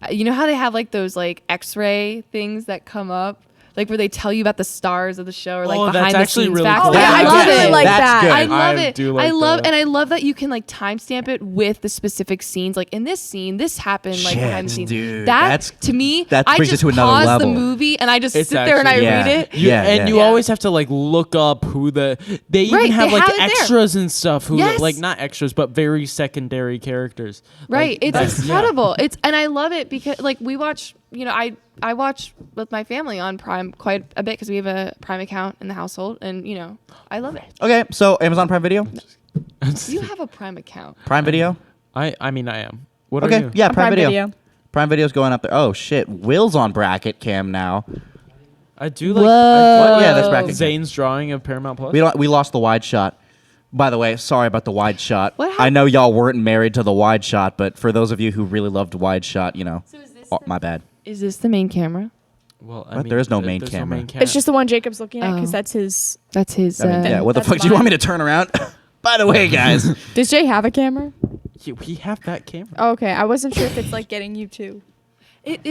you know how they have like those like X-ray things that come up, like where they tell you about the stars of the show or like Oh, that's behind the actually scenes really facts. cool. Oh, yeah, I love do really it. like That's that. good. I love I it. do like I love that. and I love that you can like timestamp it with the specific scenes. Like in this scene, this happened like behind the Shit, scenes. dude, that that's- to me, that I brings it just to another pause level. the movie and I just It's sit there and I actually- read it. Yeah. You Yeah. always have to like look up who they even Right, have they like have it there. extras and stuff who Yes. like not extras but very secondary characters. Right. Like, It's that's- yeah. incredible. It's and I love it because like we watch, I watch with my family on Prime quite a bit because we have a Prime account in the household and I love it. okay, so Amazon Prime Video, You have a Prime account. Prime Video. I mean I am. What are Okay, you? yeah, On Prime Video. Prime Video's going up there. Oh shit, Will's on bracket cam now. I do like Whoa. Yeah, that's bracket. Zane's drawing of Paramount Plus. We lost the wide shot. By the way, sorry about the wide shot. What I happened? know y'all weren't married to the wide shot, but for those of you who really loved wide shot, my bad. Is this the main camera? Well, What? There is no main there's camera. It's just the one Jacob's looking at because Oh. that's his. That's his. I mean, yeah. What the That's fuck? Do you want mine. me to turn around? By the way, guys. Does Jay have a camera? we have that camera. Oh, okay, I wasn't sure if it's like getting you too. It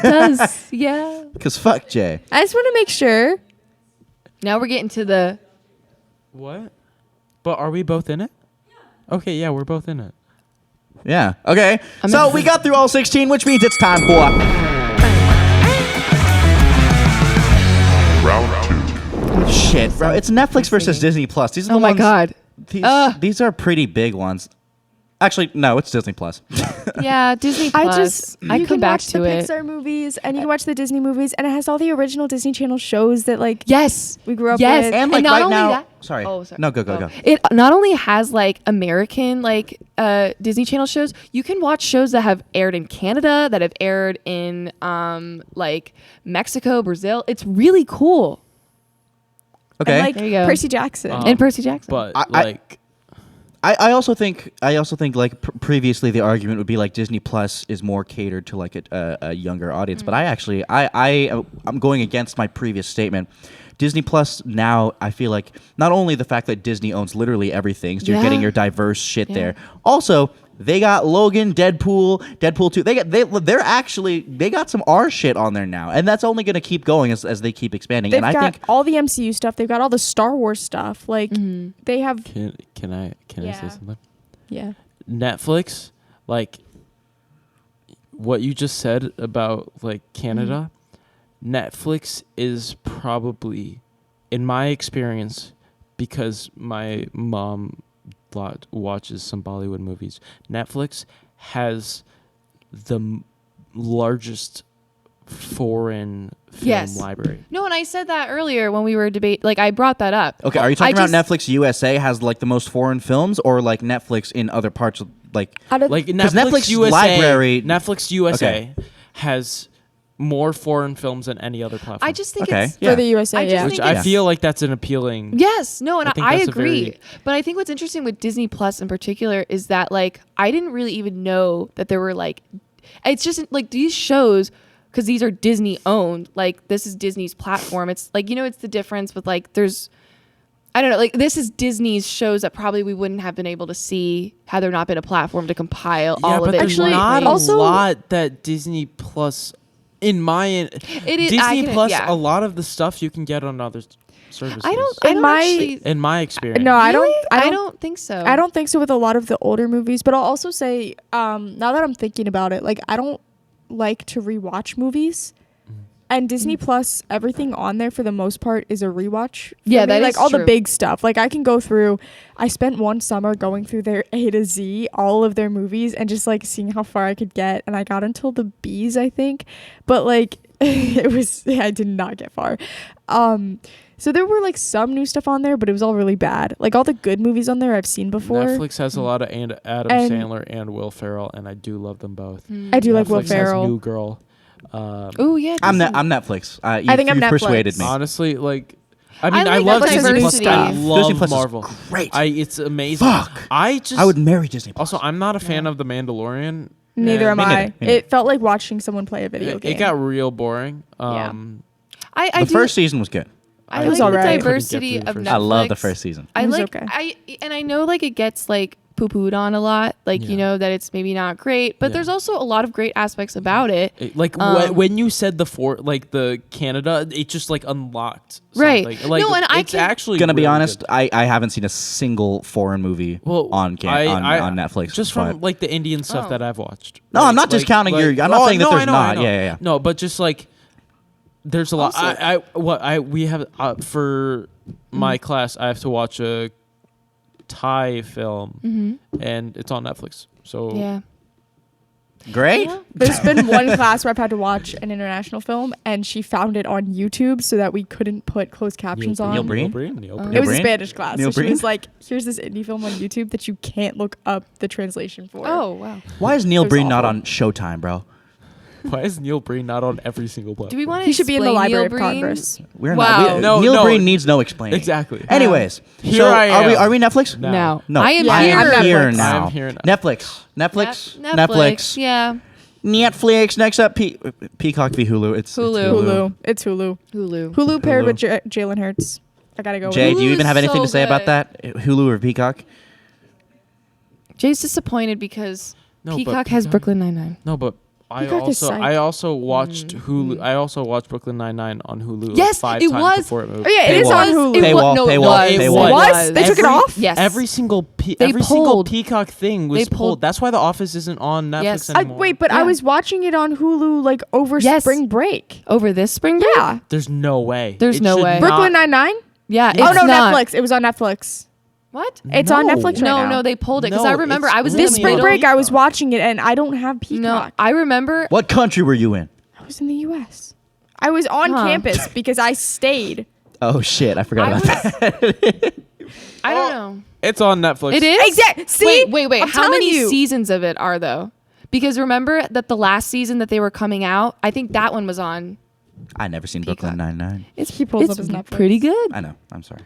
does. Yeah. Because fuck Jay. I just want to make sure. Now we're getting to the. What? But are we both in it? Okay, yeah, we're both in it. Yeah. Okay. I'm So in- we got through all 16, which means it's time for Round 2. shit, bro. It's Netflix versus Disney Plus. These are the Oh my ones- God. These are pretty big ones. Actually, no, it's Disney Plus. Yeah, Disney Plus. I you come can back watch to the it. Pixar movies and you can watch the Disney movies and it has all the original Disney Channel shows that like Yes. we grew up Yes. with. And like not right only now, that- sorry. Oh, sorry. No, go. It not only has like American like Disney Channel shows, you can watch shows that have aired in Canada, that have aired in like Mexico, Brazil. It's really cool. Okay. And like There you go. Percy Jackson. Uh, And Percy Jackson. But I- like I also think like previously the argument would be like Disney Plus is more catered to like a younger audience, but I'm going against my previous statement. Disney Plus now, I feel like not only the fact that Disney owns literally everything, so you're getting your diverse shit there. Also, they got Logan, Deadpool 2. They got some R shit on there now, and that's only going to keep going as they keep expanding. They've and got I think all the MCU stuff. They've got all the Star Wars stuff. Like they have. Can I say something? Yeah. Netflix, like what you just said about like Canada, Netflix is probably, in my experience, because my mom watches some Bollywood movies, Netflix has the largest foreign film library. No, and I said that earlier when we were like I brought that up. okay, are you talking about Netflix USA has like the most foreign films, or like Netflix in other parts of like Netflix USA, library? Netflix USA has more foreign films than any other platform. I just think Okay. it's For the USA, I just yeah. which think I it's- feel like that's an appealing. Yes, no, and think I that's a agree. very- But I think what's interesting with Disney Plus in particular is that like I didn't really even know that there were like, it's just like these shows, because these are Disney owned, like this is Disney's platform. It's like, it's the difference with like I don't know, like this is Disney's shows that probably we wouldn't have been able to see had there not been a platform to compile all but of it. there's Actually, not also- a lot that Disney Plus, in my It is Disney Plus, yeah. a lot of the stuff you can get on other services. I don't in my experience. No, I Really? don't. I don't think so. I don't think so with a lot of the older movies. But I'll also say, now that I'm thinking about it, like I don't like to rewatch movies. And Disney Plus, everything on there for the most part is a rewatch. for Yeah, me. that like is all true. the big stuff. Like I can go through. I spent one summer going through their A to Z, all of their movies, and just like seeing how far I could get. And I got until the B's, I think. But like I did not get far. So there were like some new stuff on there, but it was all really bad. Like all the good movies on there I've seen before. Netflix has a lot of Adam And- Sandler and Will Ferrell, and I do love them both. I do like Will Netflix Ferrell. has New Girl. Oh yeah. I'm Disney- Netflix. I think I'm you Netflix. persuaded me. Honestly, like, I mean, I, like love Netflix has Disney new Plus. I stuff. Disney love Plus is Marvel. great. It's amazing. Fuck. I would marry Disney Plus. Also, I'm not a fan of The Mandalorian. Neither am Me I. neither, me neither. It felt like watching someone play a video game. It got real boring. Yeah. I the do, first season was good. I It was like the alright. diversity Couldn't get of through Netflix. the I love the first season. I It was like okay. I know like it gets like poo-pooed on a lot, like Yeah. that it's maybe not great, but Yeah. there's also a lot of great aspects about it. When you said the Canada, it just like unlocked Right. something. Like, No, and I it's can- actually Gonna be really honest, good. I haven't seen a single foreign movie on Netflix. Just but- from like the Indian stuff Oh. that I've watched. No, I'm not just counting your- I'm not saying that no, there's I know, not. I know. Yeah. No, but just like there's a lot. Also- We have for my class, I have to watch a Thai film, and it's on Netflix. So Yeah. Great. Yeah. There's been one class where I've had to watch an international film, and she found it on YouTube so that we couldn't put closed captions on. Neil Breen? Neil Oh. Breen. It was a Breen? Spanish class. Neil So she Breen? was like, here's this indie film on YouTube that you can't look up the translation for. Oh wow. Why is Neil It was Breen not awful. on Showtime, bro? Why is Neil Breen not on every single platform? Do we want to? He should be in the Library of Congress. We're Wow. not. No, Neil no. Breen needs no explaining. Exactly. Anyways, Here so I am. are we Netflix? No. No. No, I am Yeah, here. I'm here Netflix. now. I'm here now. Netflix. Yeah. Netflix. Next up, Peacock v Hulu. It's Hulu. Hulu. It's Hulu. Hulu. Paired Hulu. with Jalen Hurts. I gotta go Jay, with do you Hulu's even have anything so to say about good. that? Hulu or Peacock? Jay's disappointed because No, but Peacock has Peacock- Brooklyn Nine-Nine. No, but Peacock is psyched. I also watched Hulu. I also watched Brooklyn Nine-Nine on Hulu. Yes, like 5 it times was. before it moved. Oh yeah, it is Paywall. on Hulu. It Paywall, wa- no, it paywall, was. paywall. It What? was. They took it off? Yes. Every single They single pulled. Peacock thing was They pulled. pulled. That's why The Office isn't on Netflix Yes. anymore. Wait, but I Yeah. was watching it on Hulu like over Yes. spring break. Over this spring break? Yeah. There's no way. There's It no should way. not- Brooklyn Nine-Nine? Yeah. Oh it's no, not. Netflix. It was on Netflix. What? It's on No. Netflix right No, now. no, they pulled it because No, I remember it's I was in This the spring middle. break, I was watching it, and I don't have No, Peacock. I remember. What country were you in? I was in the U.S. I was on Huh. campus because I stayed. Oh shit, I forgot I about that. was. I don't know. It's on Netflix. It is. Exact- see? Wait. I'm How telling many you. seasons of it are though? Because remember that the last season that they were coming out, I think that one was on. I never seen Peacock. Brooklyn Nine-Nine. It's He pulls it's up his Netflix. pretty good. I know. I'm sorry.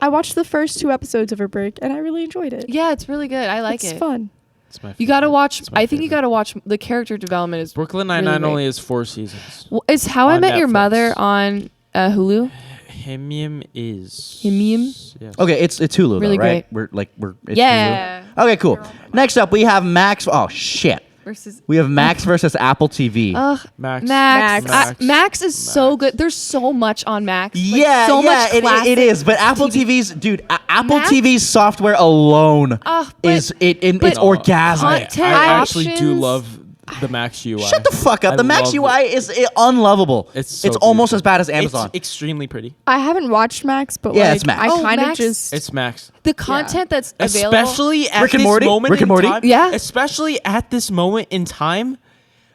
I watched the first 2 episodes over break, and I really enjoyed it. Yeah, it's really good. I like it's it. fun. It's my You gotta favorite. watch. It's my I think you favorite. gotta watch. The character development is. Brooklyn really Nine-Nine great. only has 4 seasons. Is How I on Met Your Netflix. Mother on Hulu? Himium is. Himium? Yes. Okay, it's Hulu Really though, right? great. We're it's Yeah. Hulu. Okay, cool. Next up, we have Max. Oh shit. Versus. We have Max versus Apple TV. Ugh. Max. Max. Max. Max is so Max. good. There's so much on Max. Like, Yeah, so yeah, much it classic is. But Apple TV. TV's, dude, Apple Max? TV's software alone But- is it's but- orgasmic. Content I actually do options. love the Max UI. Shut the fuck up. I The Max love UI it. is unlovable. It's so almost beautiful. as bad as Amazon. It's extremely pretty. I haven't watched Max, but Yeah, like, it's Max. I Oh, kind of Max. just It's Max. The content that's available. Especially at Rick and this Morty? moment Rick and in Morty? time. Yeah. Especially at this moment in time,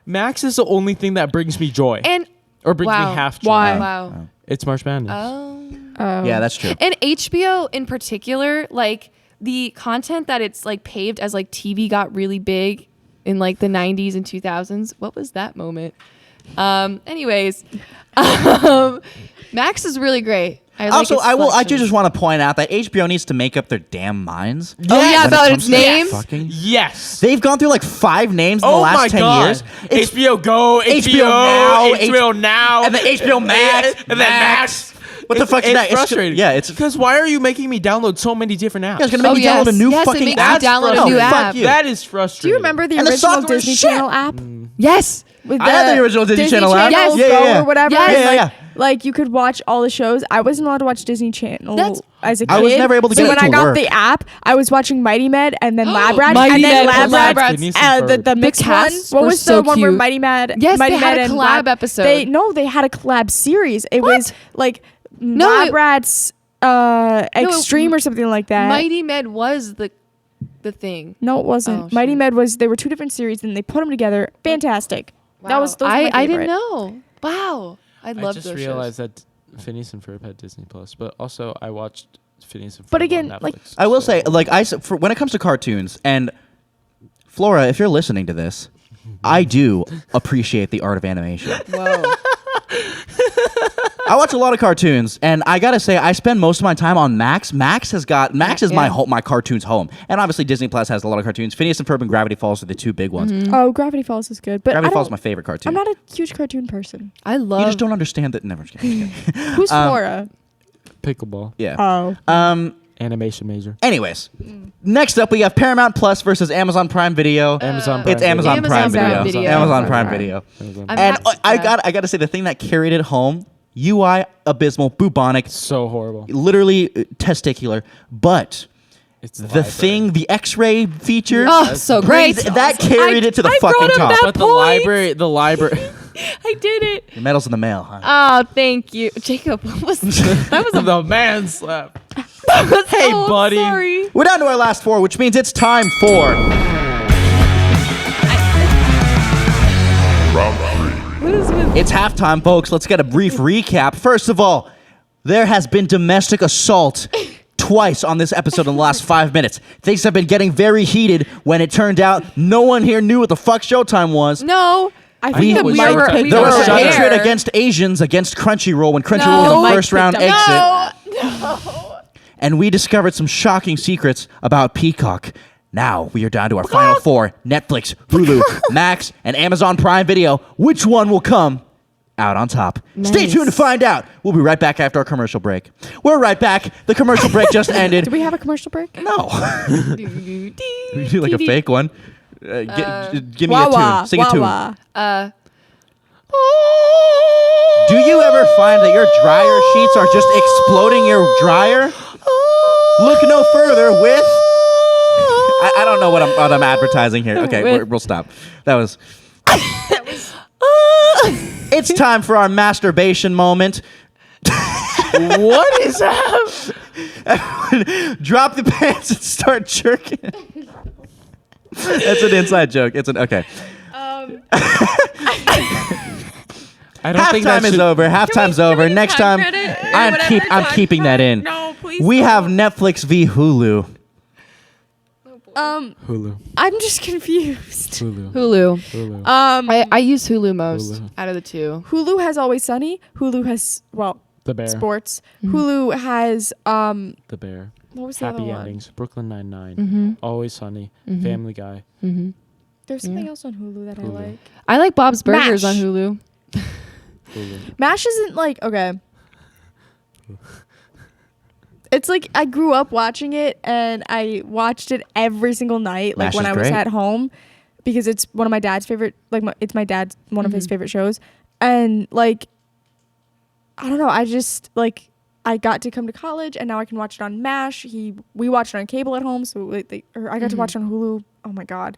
Max is the only thing that brings me joy. And or brings wow. me half joy. Why? wow. It's March Madness. Oh. Yeah, that's true. And HBO in particular, like the content that it's like paved as like TV got really big in like the 90s and 2000s. What was that moment? Anyways, Max is really great. Also, its I do selections. just want to point out that HBO needs to make up their damn minds. Oh yeah, when it about comes its to name. fucking- Yes. They've gone through like 5 names in the Oh my last 10 god. years. It's HBO Go, HBO Now, HBO Now, and then HBO Max, and then Max. What the fuck is It's that? frustrating. Yeah, it's because why are you making me download so many different apps? Yeah, it's gonna make Oh, me download a yes. new Yes, it fucking makes you app. download a No, new fuck app. you. That is frustrating. Do you remember the And the original software is Disney shit. Channel app? Yes. With I had the original Disney Channel app. Channel Yes. Go Yeah, yeah. or whatever. Yes. and, Yeah, like, yeah. like you could watch all the shows. I wasn't allowed to watch Disney Channel That's- as a kid. I was never able to so get it when to I got work. the app, I was watching Mighty Med and then Lab Rat Mighty and then Med and Lab Lab Rat. Rats. Phineas and The Ferb. mixed one. casts What were was so the one where cute. Mighty Med? Yes, Mighty they had Med a and collab Lab, episode. They had a collab series. It What? was like No, Lab it- Rats Extreme or something like that. Mighty Med was the thing. No, it wasn't. Oh, Mighty shoot. Med was. They were 2 different series, and they put them together. Fantastic. That Wow. was. Those were my I favorite. didn't know. Wow. I I love just those realized that Phineas and Ferb had Disney Plus, but also I watched Phineas and Ferb But again, on Netflix. like- I will so- say, like for when it comes to cartoons, and Flora, if you're listening to this, I do appreciate the art of animation. Whoa. I watch a lot of cartoons, and I gotta say, I spend most of my time on Max. Max is my Yeah. home, my cartoons home, and obviously Disney Plus has a lot of cartoons. Phineas and Ferb and Gravity Falls are the 2 big ones. Oh, Gravity Falls is good, but Gravity I Falls is don't- my favorite cartoon. I'm not a huge cartoon person. I love You just don't understand that. Never. Just kidding. Who's Flora? Pickleball, Yeah. Oh, animation major. Anyways, next up we have Paramount Plus versus Amazon Prime Video. Amazon Prime It's Amazon Amazon Prime Prime Video. Video. Amazon Amazon Prime Prime. Video. Amazon I'm Prime. And happy- I gotta say, the thing that carried it home, UI abysmal, bubonic, So horrible. literally testicular, but It's the library. thing, the X-ray feature, Oh, so great. that carried it to the I fucking brought up top. that But point. the library. I did it. The medal's in the mail, huh? Oh, thank you, Jacob. What was that? Was a the man slap. hey, buddy. Sorry. We're down to our last 4, which means it's time for What is with? it's halftime, folks. Let's get a brief recap. First of all, there has been domestic assault twice on this episode in the last 5 minutes. Things have been getting very heated when it turned out no one here knew what the fuck Showtime was. No. I We- think that we Mike were- picked we There were was it. aware. hatred against Asians against Crunchyroll when Crunchyroll No. was Mike the first round picked exit. up. No. And we discovered some shocking secrets about Peacock. Now we are down to our final 4: Netflix, Hulu, Max, and Amazon Prime Video. Which one will come out on top? Stay Nice. tuned to find out. We'll be right back after our commercial break. We're right back. The commercial break just ended. Do we have a commercial break? No. We do like a fake one. Give me Wah a wah. tune. Sing a Wah tune. wah. Do you ever find that your dryer sheets are just exploding your dryer? Look no further with... I don't know what I'm advertising here. Okay, we'll stop. That was... It's time for our masturbation moment. What is that? Drop the pants and start jerking. That's an inside joke. Okay. I don't think Halftime that is should- over. Halftime's over. Next time, I'm keeping that in. No, please. We have Netflix v Hulu. Hulu. I'm just confused. Hulu. Hulu. Hulu. I use Hulu most Hulu. out of the 2. Hulu has Always Sunny. Hulu has The The Bear. sports. Hulu has The Bear. what was the other Happy one? Endings. Brooklyn Nine-Nine. Mm-hmm. Always Sunny. Mhm. Family Guy. Mm-hmm. There's something Yeah. else on Hulu that Hulu. I like. I like Bob's Burgers on MASH. Hulu. Hulu. MASH isn't like okay. It's like I grew up watching it and I watched it every single night, like MASH when is I was great. at home, because it's one of my dad's favorite. Like it's my dad's one of his favorite shows, and like I don't know. I just like I got to come to college and now I can watch it on MASH. We watched it on cable at home, so or I got to watch it on Hulu. Oh my god.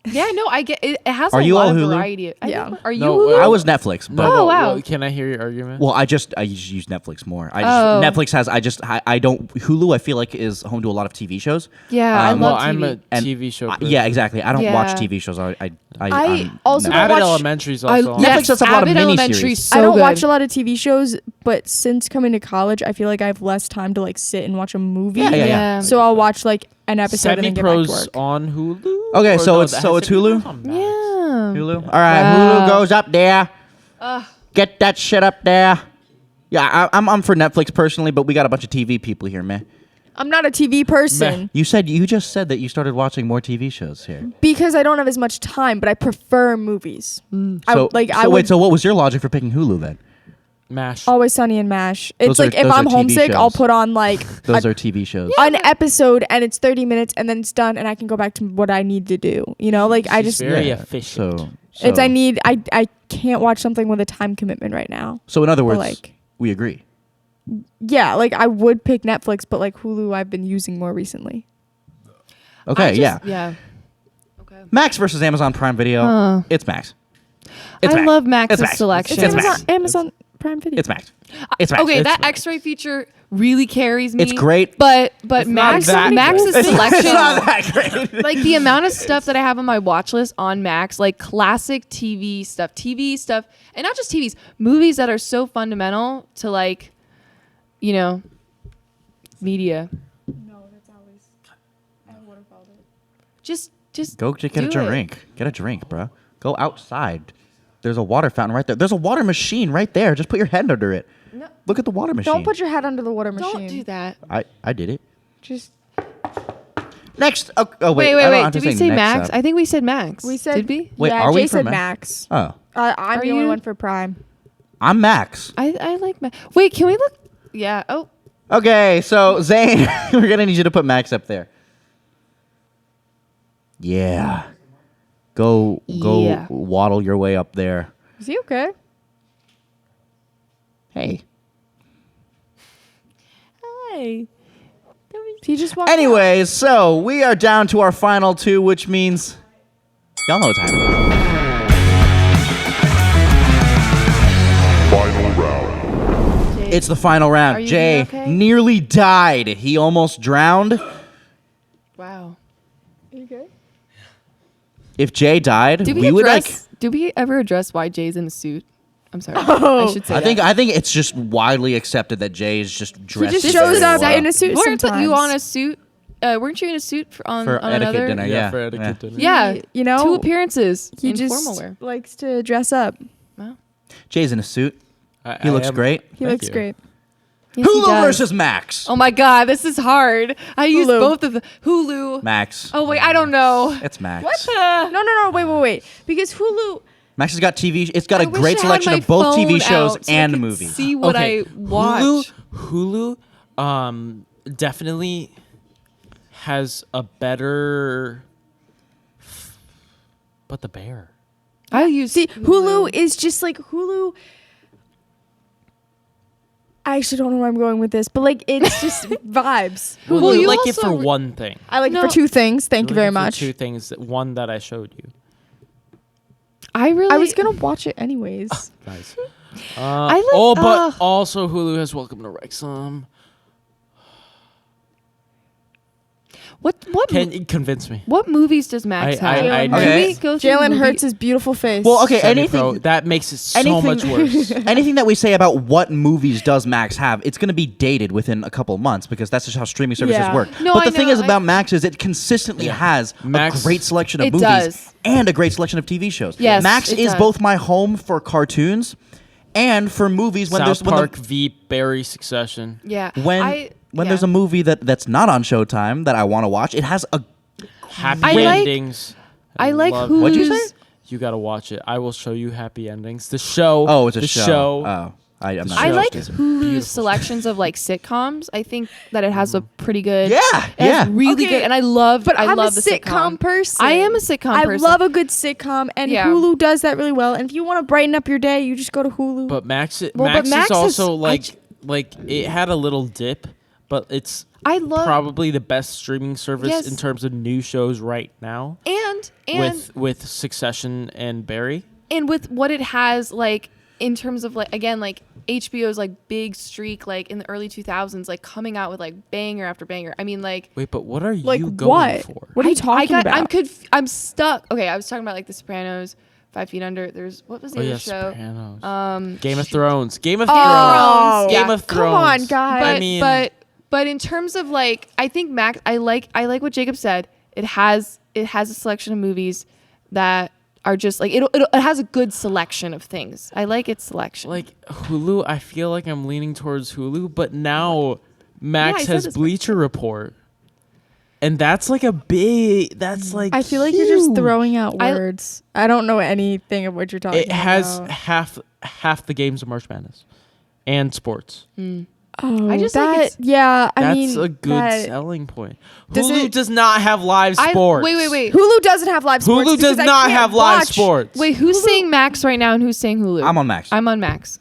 Yeah, no, I get it. It has Are a you lot all of Hulu? variety. Yeah. Are you No, Hulu? I was Netflix, but Oh, wow. well, can I hear your argument? well, I just use Netflix more. Oh. Netflix has I don't Hulu. I feel like is home to a lot of TV shows. Yeah, I Um, love well, I'm TV. a And TV show. Yeah, exactly. I don't watch Yeah. TV shows. I'm also Netflix. don't Abbott watch- Elementary is I, also on. Netflix yes, does have a lot of Abbott Elementary miniseries. is so I don't good. watch a lot of TV shows, but since coming to college, I feel like I have less time to like sit and watch a movie. Yeah. So I'll watch like an episode and then get back to Semi-Pros work. on Hulu. Okay, Or so no, it's- that so has it's Hulu? Semi-Pros on Max. Yeah. Hulu. All right, Wow. Hulu goes up there. Get that shit up there. Yeah, I'm for Netflix personally, but we got a bunch of TV people here, man. I'm not a TV person You just said that you started watching more TV shows here. because I don't have as much time, but I prefer movies. So I wait, would so what was your logic for picking Hulu then? MASH. Always Sunny and MASH. It's Those are- like if those I'm are TV homesick, I'll shows. put on like Those are TV shows. an episode and it's 30 minutes and then it's done and I can go back to what I need to do. You know, like I She's just very Yeah, efficient. it's I can't watch something with a time commitment right now. So in other Or, words, like we agree. yeah, like I would pick Netflix, but like Hulu I've been using more recently. Okay, yeah. Yeah. Okay. Max versus Amazon Prime Video. Huh. It's Max. It's I Max. love Max's It's Max. selection. It's Amazon, Max. Amazon Prime Video. It's Max. It's Max. Okay, It's that Max. X-ray feature really carries me. It's great. but It's not Max that Max's good. selection. It's not that great. Like the amount of stuff that I have on my watch list on Max, like classic TV stuff, and not just TVs, movies that are so fundamental to like, you know, media. No, that's always I would have called it. Just Go get a do it. drink. Get a drink, bro. Go outside. There's a water fountain right there. There's a water machine right there. Just put your head under it. No, Look at the water machine. Don't put your head under the water machine. don't do that. I did it. Just Next. Oh Wait. wait. I don't have to Did we say next Max? up. I think we said Max. we said Did we? Wait, yeah, are we Jay for said Max? Max. Oh, I'm Are the only you? one for Prime. I'm Max. I like Max. Wait, can we look? Yeah. Oh, Okay, so Zane, we're gonna need you to put Max up there. Yeah. Go Yeah. waddle your way up there. Is he okay? Hey. hi. He just walked out. Anyways, so we are down to our final two, which means y'all know what time it is. Final round. It's the final round. Are you Jay okay? nearly died. He almost drowned. Wow. Are you good? If Jay died, Did we would like. Did we ever address why Jay's in a suit? I'm sorry. Oh. I should say I that. think it's just widely accepted that Jay is just dressed. just as shows a- up Same. in a suit Weren't sometimes. you on a suit? Weren't you in a suit on for on etiquette another? dinner. Yeah, for etiquette dinner. Yeah, You know, two appearances he in just formal wear. likes to dress up. Wow. Jay's in a suit. I He looks am- great. He Thank looks you. great. Yes, he Hulu does. versus Max. Oh my God, this is hard. I use Hulu. both of the Hulu. Max. Oh wait, I don't know. It's Max. What the? No, wait. Because Hulu, Max has got TV. It's got a I wish great I had selection my of both TV phone shows out so I and could movies. See what Okay, I watch. Hulu definitely has a better. But the bear. I use Hulu is just like Hulu. I actually don't know where I'm going with this, but like it's just vibes. Well, Well, you you like it also for one thing. I like it No. for two things. Thank you like very it for much. Two things. One that I showed you. I really. I was gonna watch it anyways. Nice. I like- Oh, but also Hulu has Welcome to Wrexham. What Can you convince me? what movies does Max I- have? I- Can Okay. we go through Jalen movie- Hurts' beautiful face. Well, okay, Semi-pro, anything that makes it so anything- much worse. anything that we say about what movies does Max have, it's going to be dated within a couple months because that's just how streaming services Yeah. work. No, but the I thing know, is I- about Max is it consistently Yeah. has Max- a great selection of It movies does. and a great selection of TV shows. Yes, Max it is does. both my home for cartoons And for movies, when South there's Park v. Barry Succession. Yeah. when there's a movie that's not on Showtime that I want to watch, it has a Happy I like- endings. I like love Hulu's. What'd you say? You gotta watch it. I will show you happy endings. The show. Oh, it's a the show. Oh, I'm not. I show like is Hulu's beautiful. selections of like sitcoms. I think that it has a pretty good. Yeah, it has yeah. really Okay, good, and I love. But I I'm love a the sitcom person. I am a sitcom I person. love a good sitcom, and Yeah. Hulu does that really well. And if you want to brighten up your day, you just go to Hulu. But Max, Well, but Max Max is also is- like it had a little dip, but it's I love probably the best streaming service Yes. in terms of new shows right now. and With Succession and Barry. and with what it has like in terms of like again like HBO's like big streak like in the early 2000s like coming out with like banger after banger. I mean like Wait, but what are like you going what? for? What are you talking about? I'm stuck. Okay, I was talking about like The Sopranos, 5 Feet Under. There's what was the Oh other yeah, show? Sopranos. Game of Thrones. Game of Oh, Thrones. yeah. Game of Come Thrones. on, guys. But I mean, but in terms of like I think Max I like what Jacob said. It has a selection of movies that are just like it has a good selection of things. I like its selection. like Hulu, I feel like I'm leaning towards Hulu, but now Max I said has this Bleacher Report. And that's like a big that's like I feel like you're just huge. throwing out I- words. I don't know anything of what you're talking It has about. half the games of March Madness and sports. Oh, I just like it's- yeah. I That's mean, a good that- selling point. Does Hulu it- does not have live sports. Wait. Hulu doesn't have live sports. Hulu does because I not can't have live watch- sports. Wait, who's saying Max right now and who's saying Hulu? I'm on Max. I'm on Max.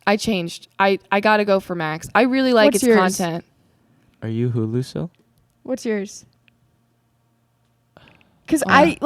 I changed. I gotta go for Max. I really like What's its yours? content. Are you Hulu still? What's yours? Because I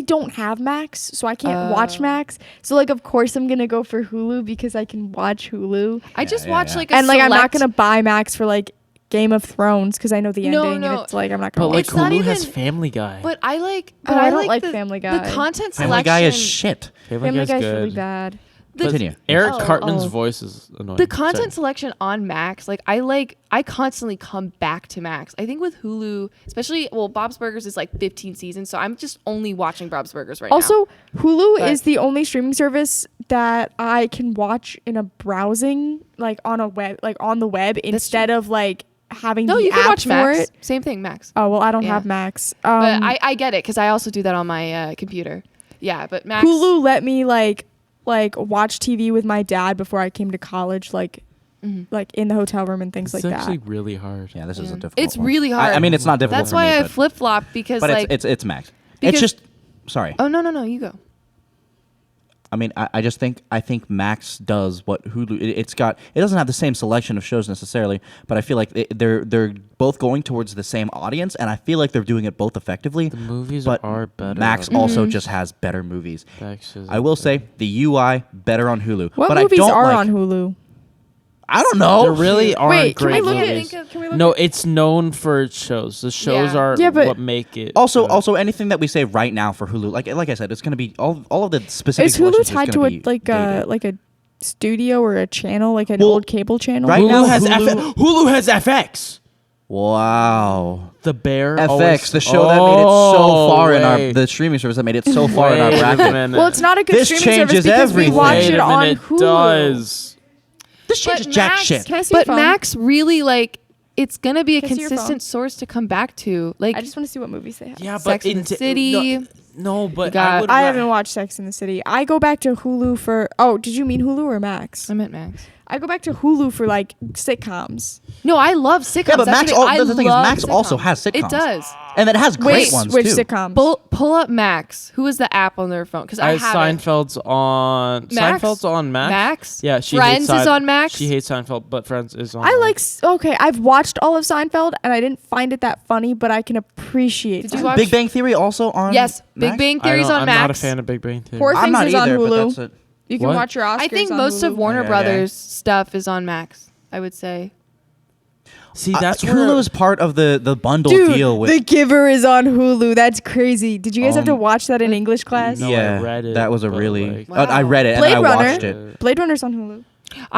don't have Max, so I can't watch Max. So like, of course, I'm gonna go for Hulu because I can watch Hulu. I just yeah, watched yeah. like a And like, I'm not select- gonna buy Max for like Game of Thrones because I know the No, ending, no. and it's like I'm not gonna But watch. like It's not Hulu has even- Family Guy. But I like. Oh, But I don't like the, Family Guy. The content selection. Family Guy is shit. Family Guy's Guy's good. really bad. Continue. Eric Oh, Cartman's oh. voice is annoying. The content Sorry. selection on Max, like I constantly come back to Max. I think with Hulu, especially Bob's Burgers is like 15 seasons, so I'm just only watching Bob's Burgers right now. Also, Hulu But- is the only streaming service that I can watch in a browsing, like on a web, like on the web, instead of like having no, the you can app watch for Max. it. Same thing, Max. Oh well, I don't Yeah. have Max. But I get it because I also do that on my computer. Yeah, but Max. Hulu let me like watch TV with my dad before I came to college, like in the hotel room and things It's like actually that. really hard. Yeah, this is a Yeah. difficult. It's one. really hard. I mean, it's not difficult. That's for why me, I but, flip flop because but like. it's Max. because- It's just sorry. Oh no, you go. I mean, I just think Max does what Hulu. It doesn't have the same selection of shows necessarily, but I feel like they're both going towards the same audience, and I feel like they're doing it both effectively. The movies but are better. Max on also just has better movies. Max is I will say the UI better on Hulu. What but movies I don't are like, on Hulu? I don't know. There really aren't Wait, can we great look movies. Can we look No, at- it's known for its shows. The shows Yeah. are Yeah, but- what make it. Also, anything that we say right now for Hulu, like I said, it's going to be all of the specific. Is Hulu selections tied is to gonna a be like dated. a studio or a channel, like an Well, old cable channel? right Hulu now, has Hulu- Hulu has FX. Wow. The Bear. FX, always- the show that made it so far in wait. the streaming service that made it so far in our Wait a bracket. minute. Well, it's not a good This streaming changes service because we everything. watch Wait it a on minute, Hulu. does. This changes jack Max, shit. Can I see your But phone? Max really like it's gonna be a Can I see your phone? consistent source to come back to. Like I just want to see what movies they have. Yeah, but Sex and the into- City. No, but got- I would. I haven't watched Sex in the City. I go back to Hulu for. Oh, did you mean Hulu or Max? I meant Max. I go back to Hulu for like sitcoms. No, I love sitcoms. Yeah, but That's Max. the thing. The thing is, love Max also sitcoms. has sitcoms. It does. and it has great Which ones which too. sitcoms? Pull up Max. Who is the app on their phone? Because I have it. Seinfeld's on. Max? Seinfeld's on Max. Max? Yeah, she Friends hates is on Max? She hates Seinfeld, but Friends is on. I Max. like. Okay, I've watched all of Seinfeld and I didn't find it that funny, but I can appreciate. Did you Seinfeld. watch- Big Bang Theory also on. Yes, Max? Big Bang I Theory's don't- on I'm Max. not a fan of Big Bang Theory. Poor I'm Things not is on either, but Hulu. that's it. You can What? watch your Oscars. I think on most Hulu. of Warner Okay. Brothers stuff is on Max. I would say. See, that's where Hulu is part of the bundle Dude, deal with. The Giver is on Hulu. That's crazy. Did you guys have to Um, watch that in English class? No, yeah, I read it, that was a but, really. like- I read it Blade and I Runner. watched it. Blade Runner's on Hulu.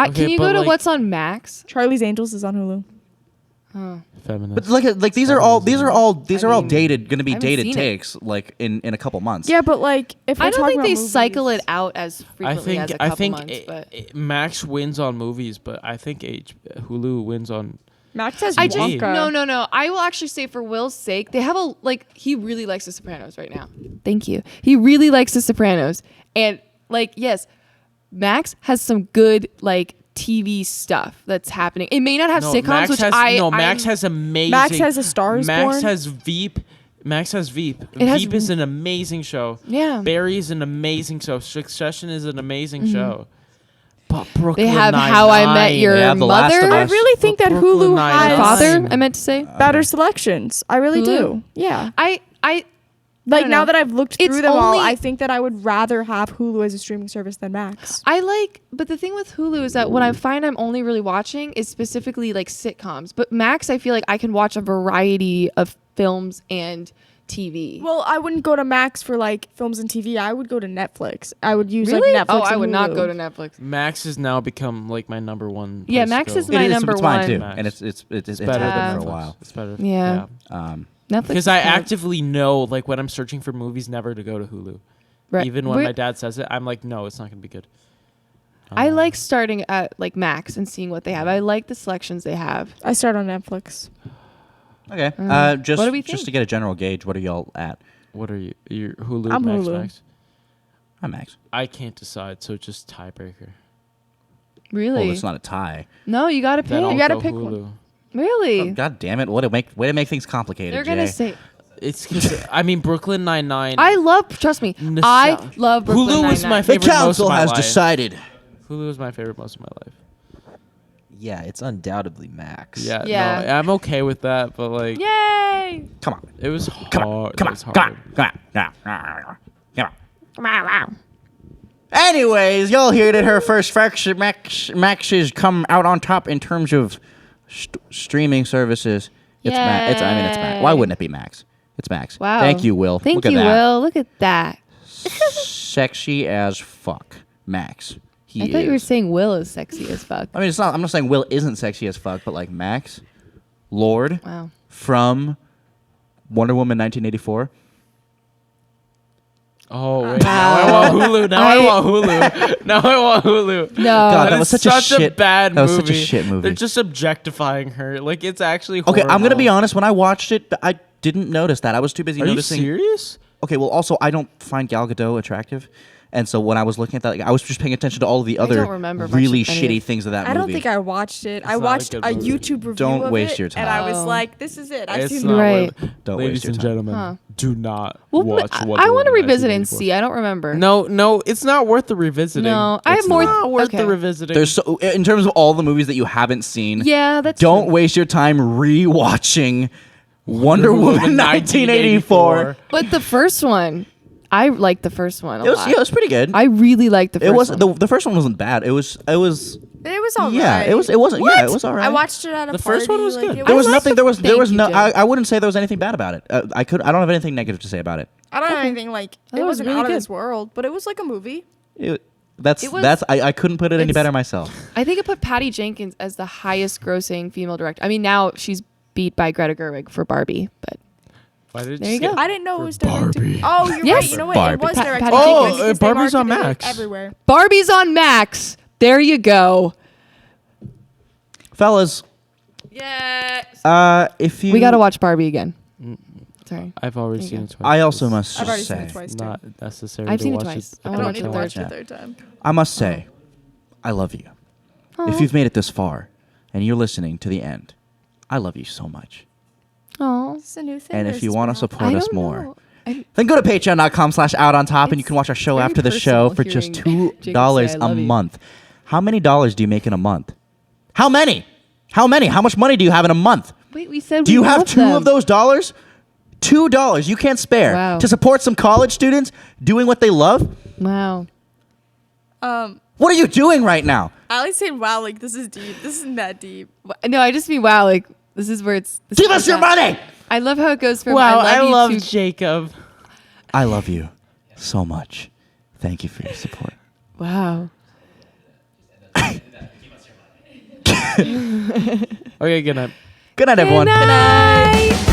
Okay, Can you but go to like- what's on Max? Charlie's Angels is on Hulu. Feminist. But like these are all mean, dated, going to be I haven't dated seen it. takes like in a couple months. Yeah, but like if I we're don't talking think they about cycle movies- it out as frequently as a couple months. But Max wins on movies, but I think Hulu wins on. Max has I just Wonka. no. I will actually say for Will's sake, they have he really likes The Sopranos right now. Thank you. He really likes The Sopranos, and yes, Max has some good TV stuff that's happening. It may not have sitcoms, Max which Max has amazing. Max has A Star Is Max Born. has Veep. Max has Veep. has- Veep is an amazing show. Yeah. Barry is an amazing show. Succession is an amazing show. But Brooklyn They have Nine-Nine. How I Met Your Yeah, The Last of Mother. I Us. really think that Brooklyn Hulu Nine-Nine. has Father, I meant to say. better selections. I really Hulu? do. Yeah. I Like don't now know. that I've looked It's through them all, only- I think that I would rather have Hulu as a streaming service than Max. but the thing with Hulu is that what I find I'm only really watching is specifically sitcoms. But Max, I feel like I can watch a variety of films and TV. Well, I wouldn't go to Max for films and TV. I would go to Netflix. I would use really? Netflix. Oh, I and would not Hulu. go to Netflix. Max has now become my number one. Yeah, place Max to is go. my It is, number it's mine one. too, Max. and it's It's better better than than for a Netflix. while. It's better. Yeah. Netflix. Because is I kind of- actively know, when I'm searching for movies, never to go to Hulu. Right. Even when We're- my dad says it, I'm like, no, it's not going to be good. I like starting at Max and seeing what they have. I like the selections they have. I start on Netflix. Okay. Just what do we just think? to get a general gauge, what are y'all at? What are you? You're Hulu, I'm Max, Hulu. Max? I'm Max. I can't decide, so just tiebreaker. Really? Well, it's not a tie. No, you got to pick. Then I'll You gotta go pick Hulu. one. Really? Oh, God damn it! Way to make things complicated. They're gonna Jay. say. It's because Brooklyn Nine-Nine. I love. Trust me. I love Brooklyn Hulu was Nine-Nine. my The favorite most of council my has life. decided. Hulu is my favorite most of my life. Yeah, it's undoubtedly Max. Yeah, Yeah. no, I'm okay with that, but Yay! Come on. it was Come on. hard. Come It on. was Come hard. on. Come on. Anyways, y'all heard it. Her first fraction, Max has come out on top in terms of streaming services. It's Max. It's Max. Why wouldn't it be Max? It's Max. Wow. Thank you, Will. Thank Look at you, that. Will. Look at that. Sexy as fuck, Max. He I thought you were is. saying Will is sexy as fuck. I mean, it's not. I'm not saying Will isn't sexy as fuck, but Max, Lord Wow. from Wonder Woman 1984. Oh wait, now I want Hulu. Now I want Hulu. Now I want Hulu. No. God, that was is such a shit- bad that was movie. such a shit movie. They're just objectifying her. It's actually Okay, horrible. I'm gonna be honest. When I watched it, I didn't notice that. I was too busy Are you noticing. serious? Okay, well, also I don't find Gal Gadot attractive, and so when I was looking at that, I was just paying attention to all of the other don't remember much really of any shitty of- things of that I movie. don't think I watched it. I not a watched good a movie. YouTube review Don't of waste it, your and time. I was Oh. like, "This is it. I've It's seen not the Right. worth- Don't waste Ladies your and time. gentlemen, Huh. do not Well, watch. I Wonder want to Woman revisit and 1984. see. I don't remember. No, it's not worth the revisiting. No, I have It's more. not worth okay. the revisiting. There's so in terms of all the movies that you haven't seen. Yeah, that's Don't true. waste your time rewatching Wonder Woman 1984. But the first one, I liked the first one a It was lot. yeah, it was pretty good. I really liked the first It was one. the first one wasn't bad. It was It was alright. yeah. It wasn't yeah. It was alright. I watched it at a The party. first one was like, good. it There was I like nothing. the- There Thank was you, no. Jim. I wouldn't say there was anything bad about it. I don't have anything negative to say about it. I don't have anything like thought it it was wasn't really out of good. this world, but it was like a movie. That's It was- that's I couldn't put it any it's- better myself. I think it put Patty Jenkins as the highest grossing female director. I mean, now she's beat by Greta Gerwig for Barbie, but Why did There you skip- go. I didn't know it was directed. Barbie. Oh, you're Yes. right. You know what? It Barbie. was Pa- directed. Patty by Jenkins. because they Barbie's on marketed it Max. everywhere. Barbie's on Max. There you go. Fellas, Yes. if you We got to watch Barbie again. Sorry. I've already There you seen go. it twice. I also must I've already seen say, it twice too. Not necessary. I've to seen it watch twice. I I wanna don't watch need it to more. watch Yeah. it third time. I must say, I love you. If you've made it this far, and you're listening to the end, I love you so much. Oh. It's a new thing. And or if is you this want to one off? support I us don't more, know. I- then go to patreon.com/outonTop and you It's can watch our show very after the show for personal just hearing Jacob $2 say, "I a love you." month. How many dollars do you make in a month? How many? How many? How much money do you have in a month? Wait, we said Do we you have love two them. of those dollars? $2 you can't spare Wow. to support some college students doing what they love? Wow. What are you doing right now? Allie said, "Wow, like this is deep. This isn't that deep." No, I just mean wow. Like this is where it's. this Give is us your that. money! I love how it goes from. Wow, I love you to Jacob. I love you so much. Thank you for your support. wow. Okay, good night. Good night, everyone. Good night.